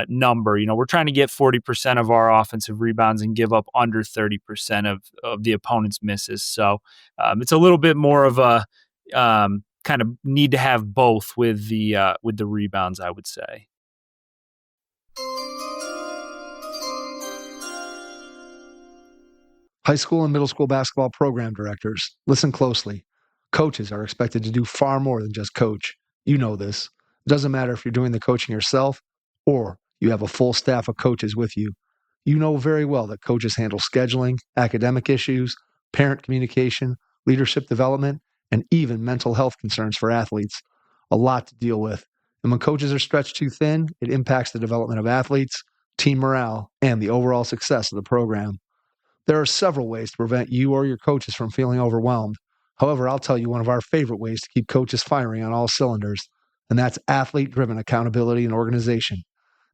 number. We're trying to get 40% of our offensive rebounds and give up under 30% of the opponent's misses. So it's a little bit more of a kind of need to have both with the rebounds, I would say. High school and middle school basketball program directors, listen closely. Coaches are expected to do far more than just coach. You know this. It doesn't matter if you're doing the coaching yourself or you have a full staff of coaches with you. You know very well that coaches handle scheduling, academic issues, parent communication, leadership development, and even mental health concerns for athletes. A lot to deal with. And when coaches are stretched too thin, it impacts the development of athletes, team morale, and the overall success of the program. There are several ways to prevent you or your coaches from feeling overwhelmed. However, I'll tell you one of our favorite ways to keep coaches firing on all cylinders, and that's athlete-driven accountability and organization.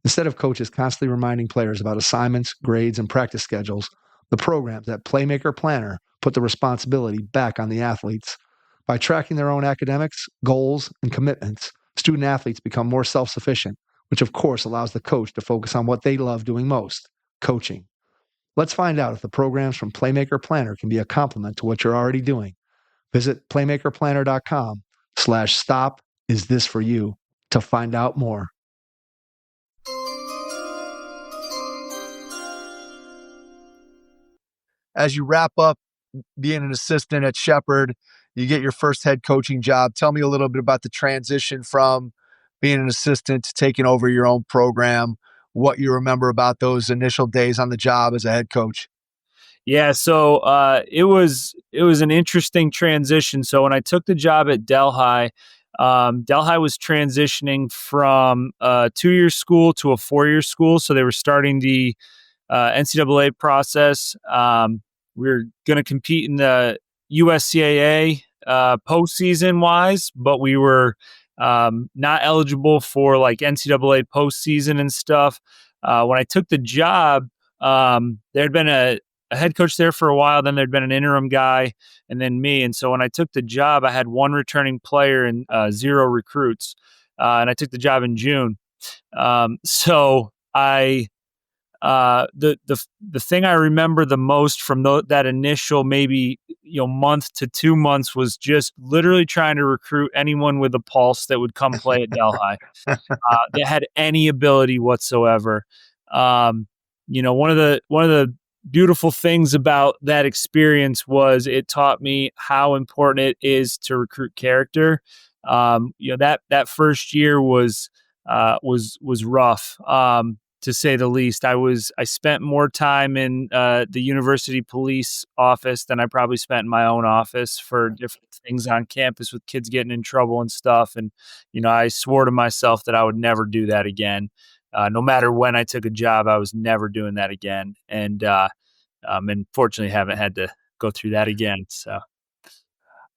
Instead of coaches constantly reminding players about assignments, grades, and practice schedules, the programs at Playmaker Planner put the responsibility back on the athletes. By tracking their own academics, goals, and commitments, student athletes become more self-sufficient, which of course allows the coach to focus on what they love doing most, coaching. Let's find out if the programs from Playmaker Planner can be a complement to what you're already doing. Visit playmakerplanner.com/stop is this for you to find out more. As you wrap up being an assistant at Shepherd, you get your first head coaching job. Tell me a little bit about the transition from being an assistant to taking over your own program, what you remember about those initial days on the job as a head coach. Yeah, so it was an interesting transition. So when I took the job at Delhi, Delhi was transitioning from a 2-year school to a 4-year school. So they were starting the NCAA process. We were going to compete in the USCAA postseason wise, but we were not eligible for like NCAA postseason and stuff. When I took the job, there had been a head coach there for a while, then there'd been an interim guy, and then me. And so when I took the job, I had 1 returning player and 0 recruits, and I took the job in June. So I the thing I remember the most from that initial maybe month to 2 months was just literally trying to recruit anyone with a pulse that would come play at Delhi that had any ability whatsoever. One of the beautiful things about that experience was it taught me how important it is to recruit character. That first year was rough. To say the least. I spent more time in the university police office than I probably spent in my own office for different things on campus with kids getting in trouble and stuff. And, I swore to myself that I would never do that again. No matter when I took a job, I was never doing that again. And fortunately haven't had to go through that again. So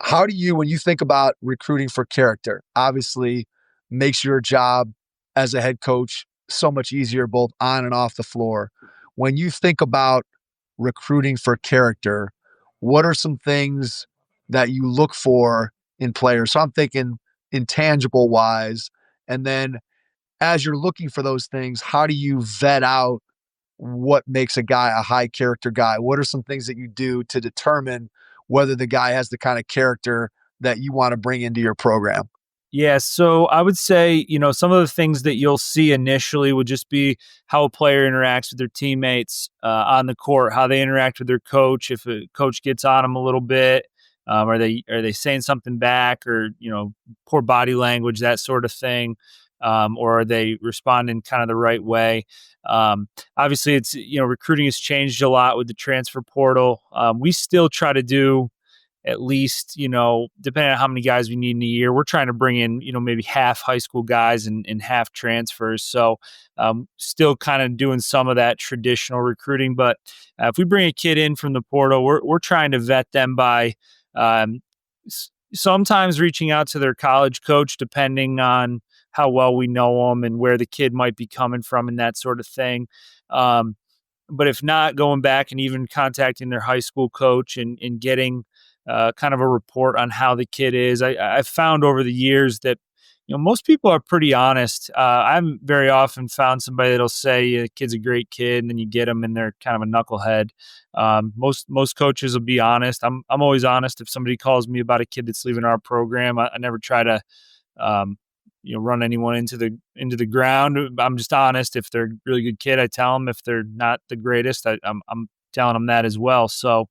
how do you, when you think about recruiting for character, obviously makes your job as a head coach so much easier both on and off the floor. When you think about recruiting for character, what are some things that you look for in players? So I'm thinking intangible wise. And then as you're looking for those things, how do you vet out what makes a guy a high character guy? What are some things that you do to determine whether the guy has the kind of character that you want to bring into your program? Yeah, so I would say, some of the things that you'll see initially would just be how a player interacts with their teammates on the court, how they interact with their coach. If a coach gets on them a little bit, are they saying something back, or poor body language, that sort of thing, or are they responding kind of the right way? Obviously, it's recruiting has changed a lot with the transfer portal. We still try to do at least, depending on how many guys we need in a year, we're trying to bring in, maybe half high school guys and half transfers. So still kind of doing some of that traditional recruiting. But if we bring a kid in from the portal, we're trying to vet them by sometimes reaching out to their college coach, depending on how well we know them and where the kid might be coming from and that sort of thing. But if not, going back and even contacting their high school coach and getting kind of a report on how the kid is. I've found over the years that most people are pretty honest. I'm very often found somebody that'll say the kid's a great kid, and then you get them and they're kind of a knucklehead. Most coaches will be honest. I'm always honest. If somebody calls me about a kid that's leaving our program, I never try to run anyone into the ground. I'm just honest. If they're a really good kid, I tell them. If they're not the greatest, I'm telling them that as well. So.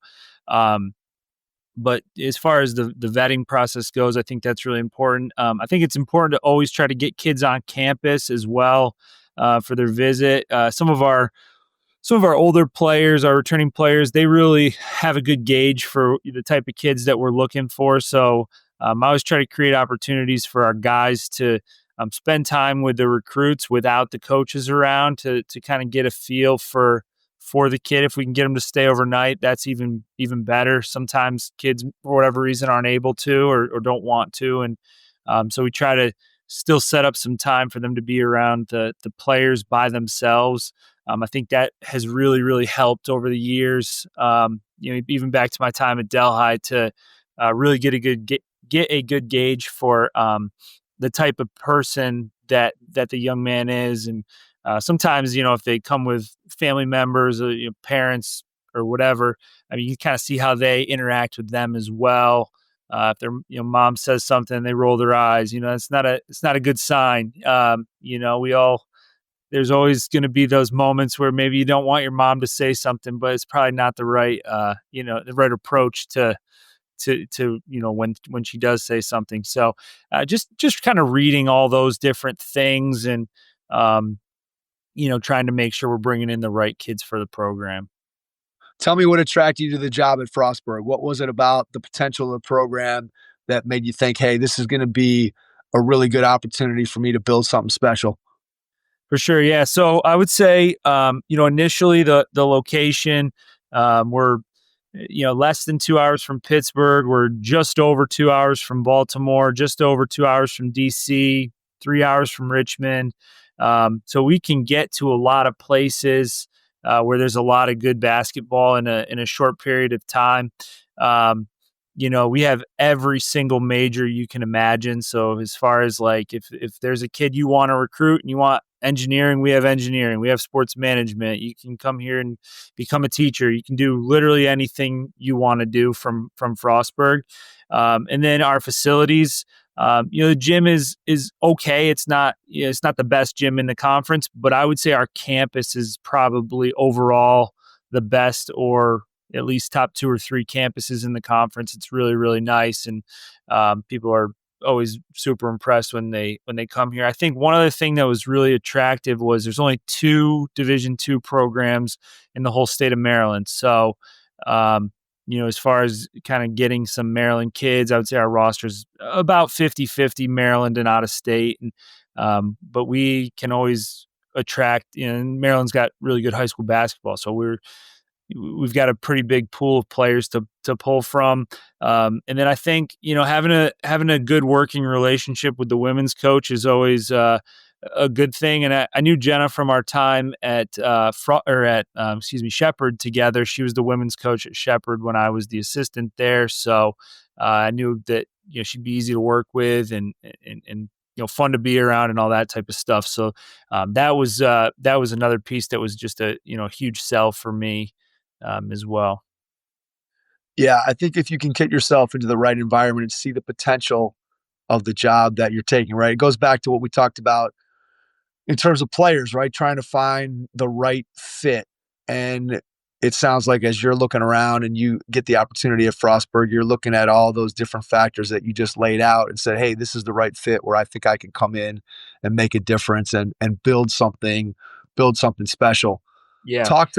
But as far as the vetting process goes, I think that's really important. I think it's important to always try to get kids on campus as well for their visit. Some of our older players, our returning players, they really have a good gauge for the type of kids that we're looking for. So I always try to create opportunities for our guys to spend time with the recruits without the coaches around to kind of get a feel for the kid. If we can get them to stay overnight, that's even better. Sometimes kids, for whatever reason, aren't able to or don't want to. And so we try to still set up some time for them to be around the players by themselves. I think that has really, really helped over the years, even back to my time at Delhi, to really get a good gauge for the type of person that the young man is. And sometimes, if they come with family members or parents or whatever, you kind of see how they interact with them as well. If their mom says something, they roll their eyes. It's not a good sign. There's always going to be those moments where maybe you don't want your mom to say something, but it's probably not the right the right approach to when she does say something. So just kind of reading all those different things and trying to make sure we're bringing in the right kids for the program. Tell me what attracted you to the job at Frostburg. What was it about the potential of the program that made you think, hey, this is going to be a really good opportunity for me to build something special? For sure. Yeah. So I would say, initially the location, we're, less than 2 hours from Pittsburgh. We're just over 2 hours from Baltimore, just over 2 hours from DC, 3 hours from Richmond. So we can get to a lot of places where there's a lot of good basketball in a short period of time. We have every single major you can imagine. So as far as like, if there's a kid you want to recruit and you want engineering, we have engineering. We have sports management. You can come here and become a teacher. You can do literally anything you want to do from Frostburg. And then our facilities, the gym is okay. It's not the best gym in the conference, but I would say our campus is probably overall the best, or at least top 2 or 3 campuses in the conference. It's really, really nice. And people are always super impressed when they come here. I think one other thing that was really attractive was there's only 2 Division II programs in the whole state of Maryland. So, as far as kind of getting some Maryland kids, I would say our roster is about 50-50 Maryland and out of state. And, but we can always attract, Maryland's got really good high school basketball. So we've got a pretty big pool of players to pull from. And then I think, having a good working relationship with the women's coach is always a good thing. And I knew Jenna from our time at Shepherd together. She was the women's coach at Shepherd when I was the assistant there. So I knew that she'd be easy to work with and fun to be around and all that type of stuff. So that was another piece that was just a huge sell for me as well. Yeah, I think if you can get yourself into the right environment and see the potential of the job that you're taking, right? It goes back to what we talked about in terms of players, right? Trying to find the right fit. And it sounds like as you're looking around and you get the opportunity at Frostburg, you're looking at all those different factors that you just laid out and said, hey, this is the right fit where I think I can come in and make a difference and build something special. Yeah. Talk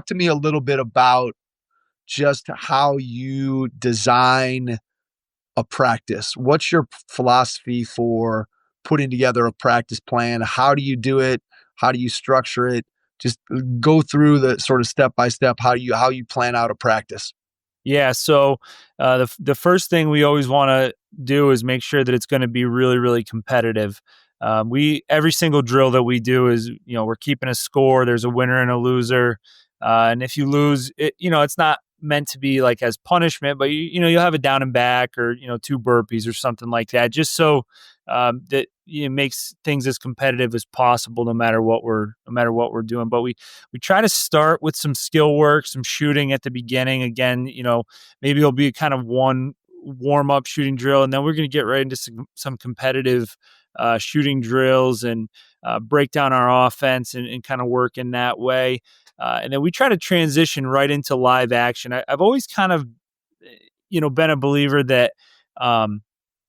to me a little bit about just how you design a practice. What's your philosophy for putting together a practice plan? How do you do it? How do you structure it? Just go through the sort of step by step how you plan out a practice. Yeah. So the first thing we always want to do is make sure that it's going to be really, really competitive. Every single drill that we do is, we're keeping a score. There's a winner and a loser. And if you lose, it's not meant to be like as punishment, but you'll have a down and back or, 2 burpees or something like that, just so that makes things as competitive as possible, no matter what we're doing. But we try to start with some skill work, some shooting at the beginning. Again, maybe it'll be kind of one warm up shooting drill, and then we're going to get right into some competitive shooting drills and break down our offense and kind of work in that way. And then we try to transition right into live action. I've always kind of, been a believer that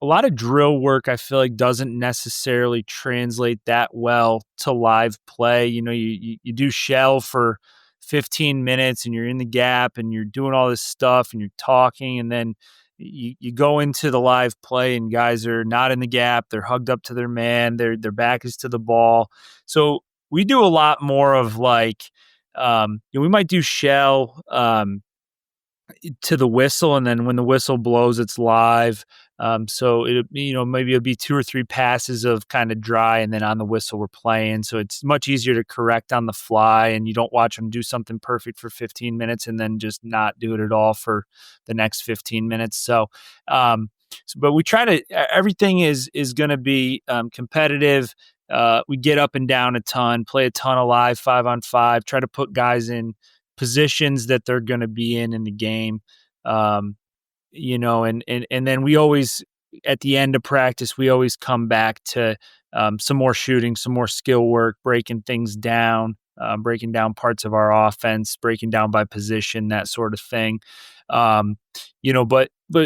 a lot of drill work, I feel like, doesn't necessarily translate that well to live play. You do shell for 15 minutes and you're in the gap and you're doing all this stuff and you're talking, and then you go into the live play and guys are not in the gap. They're hugged up to their man. Their back is to the ball. So we do a lot more of like, we might do shell to the whistle, and then when the whistle blows, it's live. So maybe it'll be 2 or 3 passes of kind of dry, and then on the whistle we're playing. So it's much easier to correct on the fly, and you don't watch them do something perfect for 15 minutes and then just not do it at all for the next 15 minutes. So, but we try to, everything is going to be competitive. We get up and down a ton, play a ton of live 5-on-5, try to put guys in positions that they're going to be in the game. And then we always, at the end of practice, we always come back to some more shooting, some more skill work, breaking things down, breaking down parts of our offense, breaking down by position, that sort of thing. But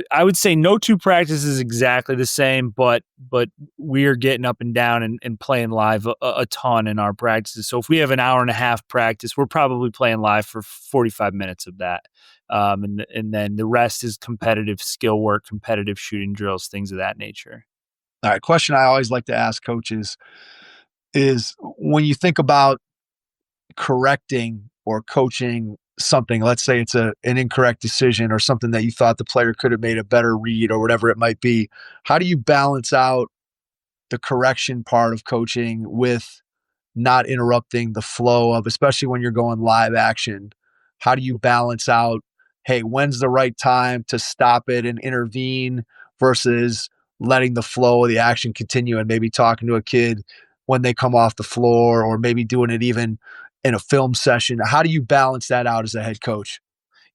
I would say no 2 practices is exactly the same, but we are getting up and down and playing live a ton in our practices. So if we have an hour and a half practice, we're probably playing live for 45 minutes of that. And then the rest is competitive skill work, competitive shooting drills, things of that nature. All right. Question I always like to ask coaches is, when you think about correcting or coaching something, let's say it's an incorrect decision or something that you thought the player could have made a better read or whatever it might be, how do you balance out the correction part of coaching with not interrupting the flow of, especially when you're going live action? How do you balance out, hey, when's the right time to stop it and intervene versus letting the flow of the action continue and maybe talking to a kid when they come off the floor, or maybe doing it even in a film session? How do you balance that out as a head coach?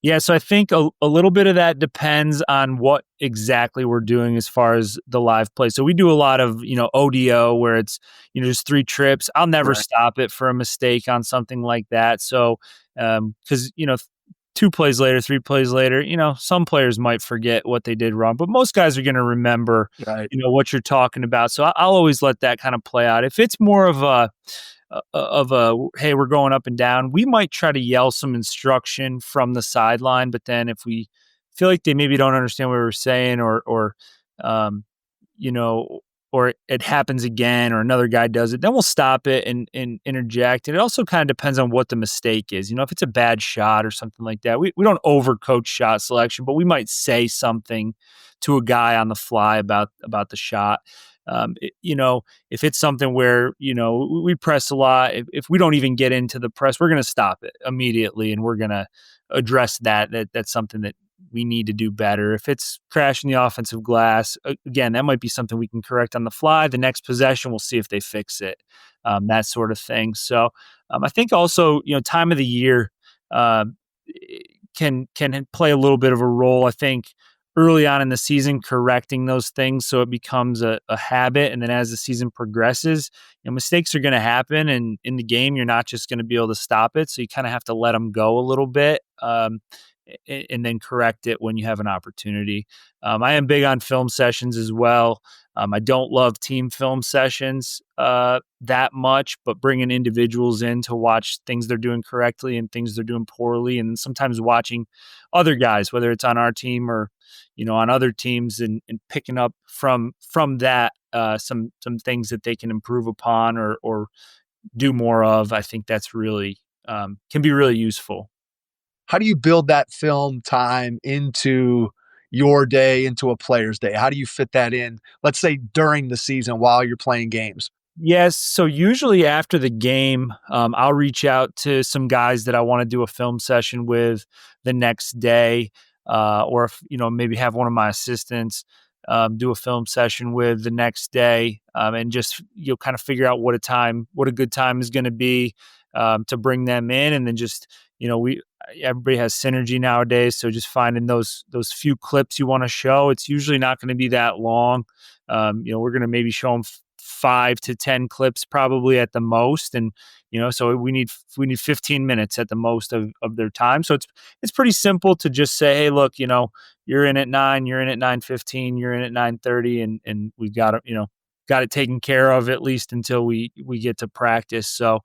Yeah, so I think a little bit of that depends on what exactly we're doing as far as the live play. So we do a lot of, ODO where it's, just 3 trips. I'll never stop it for a mistake on something like that. So, because, 2 plays later, 3 plays later, some players might forget what they did wrong, but most guys are going to remember, what you're talking about. So I'll always let that kind of play out. If it's more of a, hey, we're going up and down, we might try to yell some instruction from the sideline, but then if we feel like they maybe don't understand what we're saying, or it happens again, or another guy does it, then we'll stop it and interject. And it also kind of depends on what the mistake is. If it's a bad shot or something like that, we don't overcoach shot selection, but we might say something to a guy on the fly about the shot. If it's something where, we press a lot, if we don't even get into the press, we're going to stop it immediately and we're going to address that's something that we need to do better. If it's crashing the offensive glass, again, that might be something we can correct on the fly. The next possession, we'll see if they fix it, that sort of thing. So I think also, time of the year can play a little bit of a role. I think early on in the season, correcting those things so it becomes a habit. And then as the season progresses, mistakes are going to happen. And in the game, you're not just going to be able to stop it. So you kind of have to let them go a little bit and then correct it when you have an opportunity. I am big on film sessions as well. I don't love team film sessions that much, but bringing individuals in to watch things they're doing correctly and things they're doing poorly, and sometimes watching other guys, whether it's on our team or on other teams, and picking up from that some things that they can improve upon or do more of. I think that's really can be really useful. How do you build that film time into your day, into a player's day? How do you fit that in, let's say during the season while you're playing games? Yes. So usually after the game, I'll reach out to some guys that I want to do a film session with the next day, or if, maybe have one of my assistants do a film session with the next day, and just kind of figure out what a good time is going to be to bring them in, and then just everybody has synergy nowadays, so just finding those few clips you want to show. It's usually not going to be that long. We're going to maybe show them 5 to 10 clips probably at the most, and so we need 15 minutes at the most of their time. So it's pretty simple to just say, hey, look, you're in at 9, you're in at 9:15, you're in at 9:30, and we've got it taken care of at least until we get to practice. So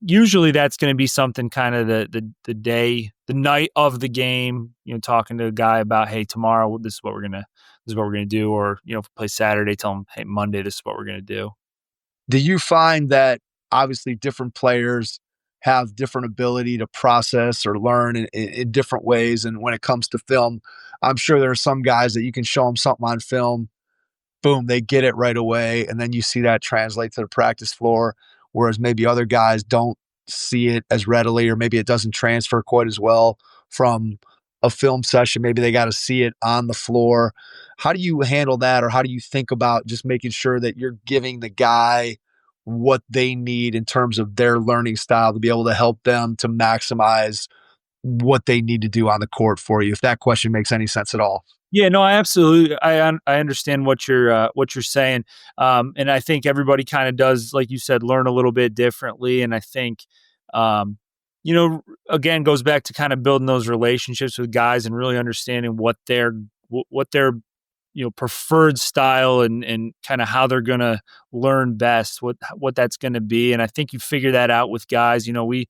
usually that's going to be something kind of the night of the game, talking to a guy about, hey, tomorrow this is what we're gonna do, or if we play Saturday, tell them, hey, Monday this is what we're gonna do. Do you find that obviously different players have different ability to process or learn in different ways? And when it comes to film, I'm sure there are some guys that you can show them something on film, boom, they get it right away. And then you see that translate to the practice floor, whereas maybe other guys don't see it as readily, or maybe it doesn't transfer quite as well from a film session. Maybe they got to see it on the floor. How do you handle that? Or how do you think about just making sure that you're giving the guy what they need in terms of their learning style to be able to help them to maximize what they need to do on the court for you? If that question makes any sense at all. Yeah, no, I absolutely, I understand what you're saying, and I think everybody kind of does, like you said, learn a little bit differently, and I think, again, goes back to kind of building those relationships with guys and really understanding what their preferred style and kind of how they're going to learn best, what that's going to be. And I think you figure that out with guys. We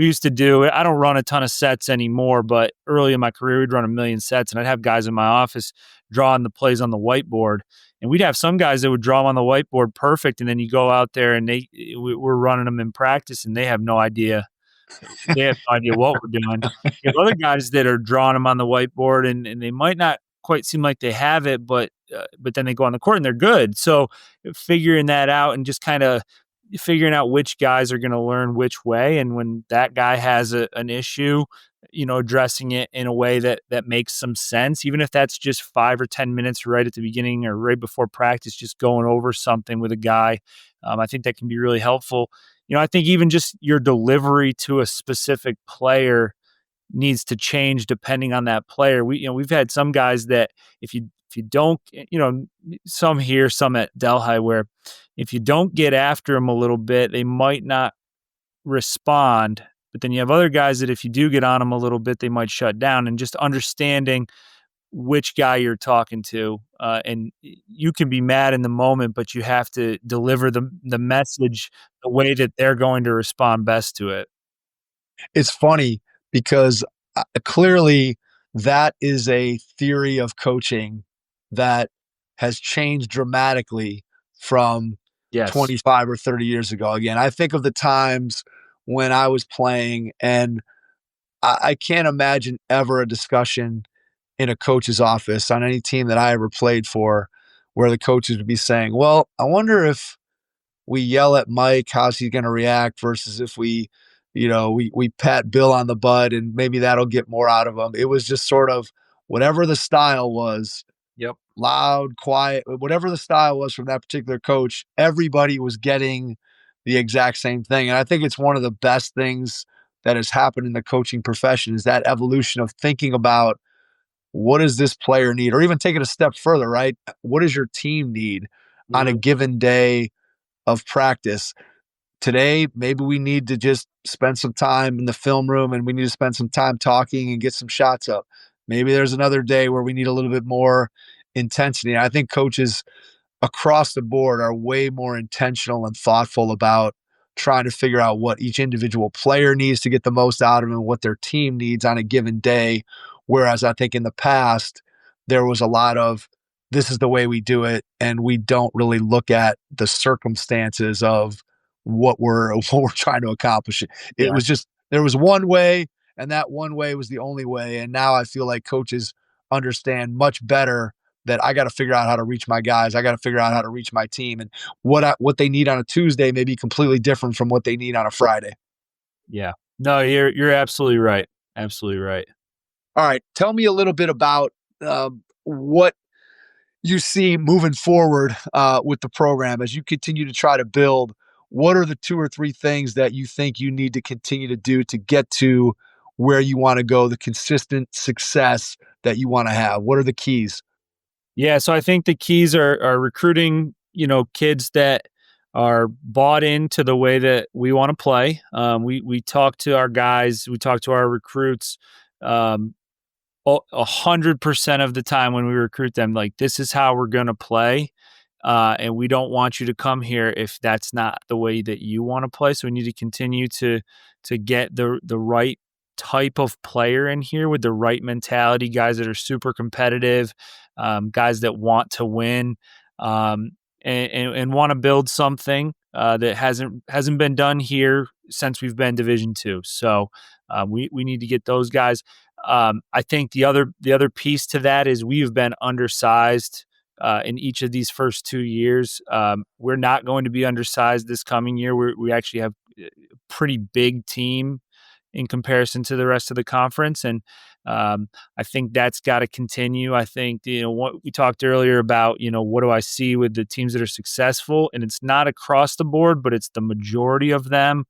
used to do, I don't run a ton of sets anymore, but early in my career, we'd run 1 million sets, and I'd have guys in my office drawing the plays on the whiteboard. And we'd have some guys that would draw them on the whiteboard perfect. And then you go out there and we're running them in practice and they have no idea. They have no idea what we're doing. You have other guys that are drawing them on the whiteboard and they might not quite seem like they have it, but then they go on the court and they're good. So figuring that out and just kind of figuring out which guys are going to learn which way, and when that guy has an issue, addressing it in a way that makes some sense, even if that's just 5 or 10 minutes right at the beginning or right before practice, just going over something with a guy. I think that can be really helpful. I think even just your delivery to a specific player needs to change depending on that player. We've had some guys that if you don't, some here, some at Delhi, where if you don't get after them a little bit, they might not respond. But then you have other guys that if you do get on them a little bit, they might shut down. And just understanding which guy you're talking to, and you can be mad in the moment, but you have to deliver the message the way that they're going to respond best to it. It's funny because clearly that is a theory of coaching that has changed dramatically from 25 or 30 years ago. Again, I think of the times when I was playing, and I can't imagine ever a discussion in a coach's office on any team that I ever played for where the coaches would be saying, well, I wonder if we yell at Mike, how's he going to react versus if we pat Bill on the butt and maybe that'll get more out of him. It was just sort of whatever the style was, Yep. loud, quiet, whatever the style was from that particular coach, everybody was getting the exact same thing. And I think it's one of the best things that has happened in the coaching profession is that evolution of thinking about what does this player need, or even take it a step further, right? What does your team need on a given day of practice? Today, maybe we need to just spend some time in the film room and we need to spend some time talking and get some shots up. Maybe there's another day where we need a little bit more intensity. And I think coaches across the board are way more intentional and thoughtful about trying to figure out what each individual player needs to get the most out of them and what their team needs on a given day. Whereas I think in the past, there was a lot of this is the way we do it, and we don't really look at the circumstances of what we're trying to accomplish. It was just there was one way, and that one way was the only way. And now I feel like coaches understand much better that I got to figure out how to reach my guys. I got to figure out how to reach my team, and what they need on a Tuesday may be completely different from what they need on a Friday. Yeah. No, you're absolutely right. Absolutely right. All right. Tell me a little bit about what you see moving forward with the program as you continue to try to build. What are the 2 or 3 things that you think you need to continue to do to get to where you want to go, the consistent success that you want to have? What are the keys? Yeah, so I think the keys are recruiting, kids that are bought into the way that we want to play. We talk to our guys, we talk to our recruits 100% of the time when we recruit them, like, this is how we're going to play. And we don't want you to come here if that's not the way that you want to play. So we need to continue to get the right type of player in here with the right mentality, guys that are super competitive, guys that want to win, and want to build something that hasn't been done here since we've been Division II. So we need to get those guys. I think the other piece to that is we've been undersized in each of these first 2 years. We're not going to be undersized this coming year. We actually have a pretty big team in comparison to the rest of the conference. And I think that's got to continue. I think, what we talked earlier about, what do I see with the teams that are successful? And it's not across the board, but it's the majority of them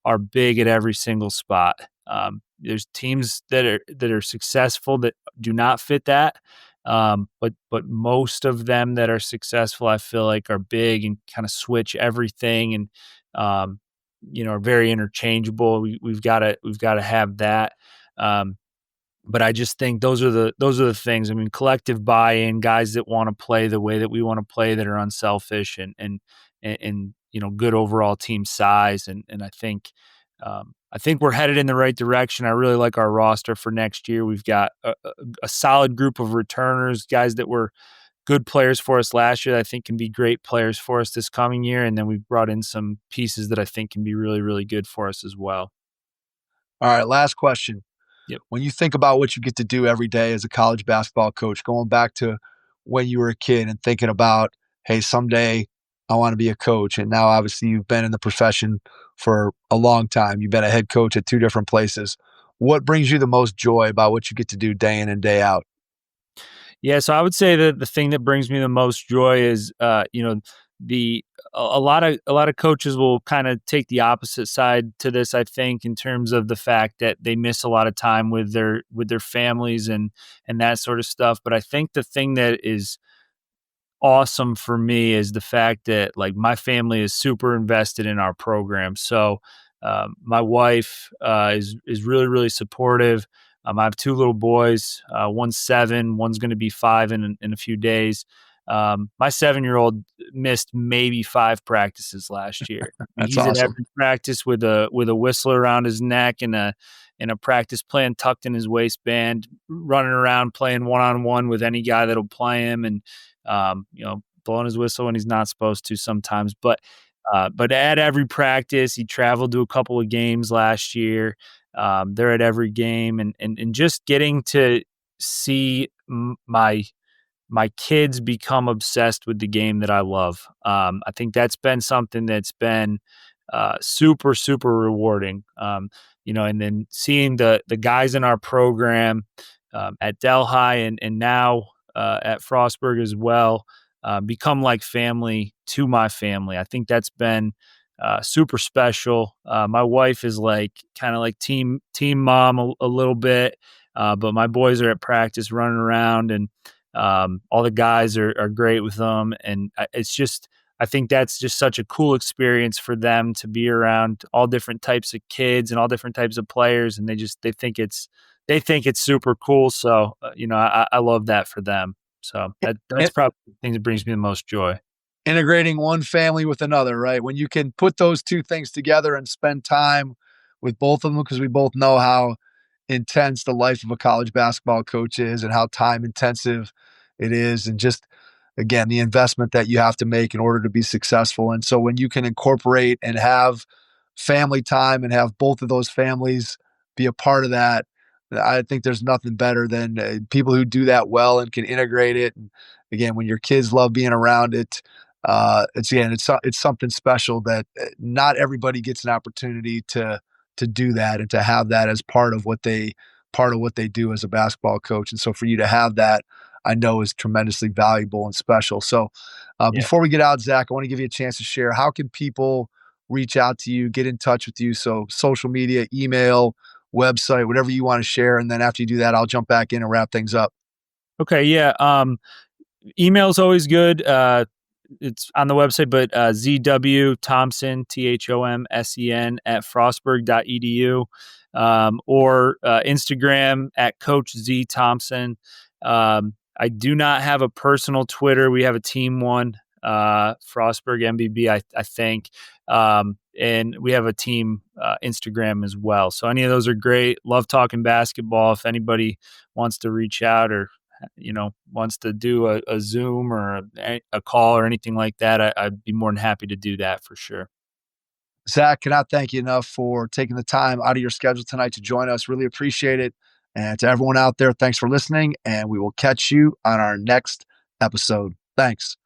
are big at every single spot. There's teams that are successful that do not fit that. But most of them that are successful, I feel like, are big and kind of switch everything and, are very interchangeable. We've got to have that. But I just think those are the things. I mean, collective buy-in, guys that want to play the way that we want to play, that are unselfish and good overall team size. And I think we're headed in the right direction. I really like our roster for next year. We've got a solid group of returners, guys that were good players for us last year that I think can be great players for us this coming year. And then we've brought in some pieces that I think can be really, really good for us as well. All right, last question. Yep. When you think about what you get to do every day as a college basketball coach, going back to when you were a kid and thinking about, hey, someday I want to be a coach. And now obviously you've been in the profession for a long time. You've been a head coach at 2 different places. What brings you the most joy about what you get to do day in and day out? Yeah, so I would say that the thing that brings me the most joy is, a lot of coaches will kind of take the opposite side to this, I think, in terms of the fact that they miss a lot of time with their families and that sort of stuff. But I think the thing that is awesome for me is the fact that, like, my family is super invested in our program. So my wife is really, really supportive. I have 2 little boys. One's 7, one's going to be 5 in a few days. My 7-year-old missed maybe 5 practices last year. He's awesome. At every practice with a whistle around his neck and a practice plan tucked in his waistband, running around playing one-on-one with any guy that'll play him, and blowing his whistle when he's not supposed to sometimes. But at every practice, he traveled to a couple of games last year. They're at every game, and just getting to see my my kids become obsessed with the game that I love. I think that's been something that's been super, super rewarding. And then seeing the guys in our program at Delhi and now at Frostburg as well become like family to my family. I think that's been super special. My wife is kind of like team mom a little bit, but my boys are at practice running around, and all the guys are great with them. And I think that's just such a cool experience for them to be around all different types of kids and all different types of players. And they think it's super cool. So, I love that for them. So that's probably the thing that brings me the most joy. Integrating one family with another, right? When you can put those two things together and spend time with both of them, because we both know how intense the life of a college basketball coach is and how time intensive it is, and just, again, the investment that you have to make in order to be successful. And so when you can incorporate and have family time and have both of those families be a part of that, I think there's nothing better than people who do that well and can integrate it. And again, when your kids love being around it, it's something special that not everybody gets an opportunity to do that and to have that as part of what they do as a basketball coach. And so for you to have that, I know is tremendously valuable and special. So before we get out, Zach, I want to give you a chance to share, how can people reach out to you, get in touch with you? So social media, email, website, whatever you want to share. And then after you do that, I'll jump back in and wrap things up. Okay. Yeah. Email is always good. It's on the website, but ZW Thomsen, THOMSEN at frostburg.edu, or Instagram at Coach Z Thomsen. I do not have a personal Twitter. We have a team one, Frostburg MBB, I think. And we have a team Instagram as well. So any of those are great. Love talking basketball. If anybody wants to reach out or wants to do a Zoom or a call or anything like that, I'd be more than happy to do that for sure. Zach, cannot thank you enough for taking the time out of your schedule tonight to join us. Really appreciate it. And to everyone out there, thanks for listening, and we will catch you on our next episode. Thanks.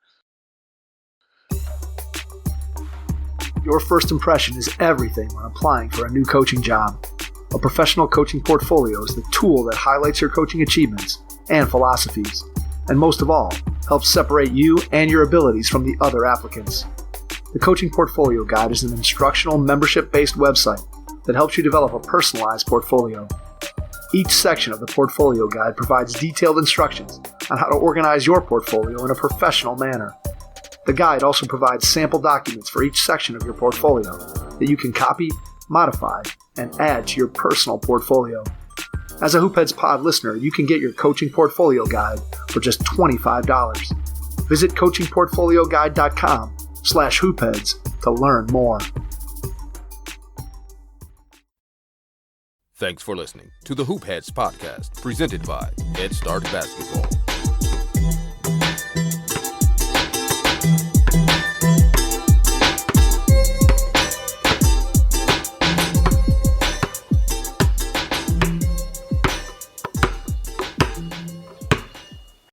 Your first impression is everything when applying for a new coaching job. A professional coaching portfolio is the tool that highlights your coaching achievements and philosophies, and most of all, helps separate you and your abilities from the other applicants. The Coaching Portfolio Guide is an instructional, membership-based website that helps you develop a personalized portfolio. Each section of the Portfolio Guide provides detailed instructions on how to organize your portfolio in a professional manner. The guide also provides sample documents for each section of your portfolio that you can copy, modify, and add to your personal portfolio. As a Hoopheads Pod listener, you can get your Coaching Portfolio Guide for just $25. Visit coachingportfolioguide.com/hoopheads to learn more. Thanks for listening to the Hoopheads podcast, presented by Head Start Basketball.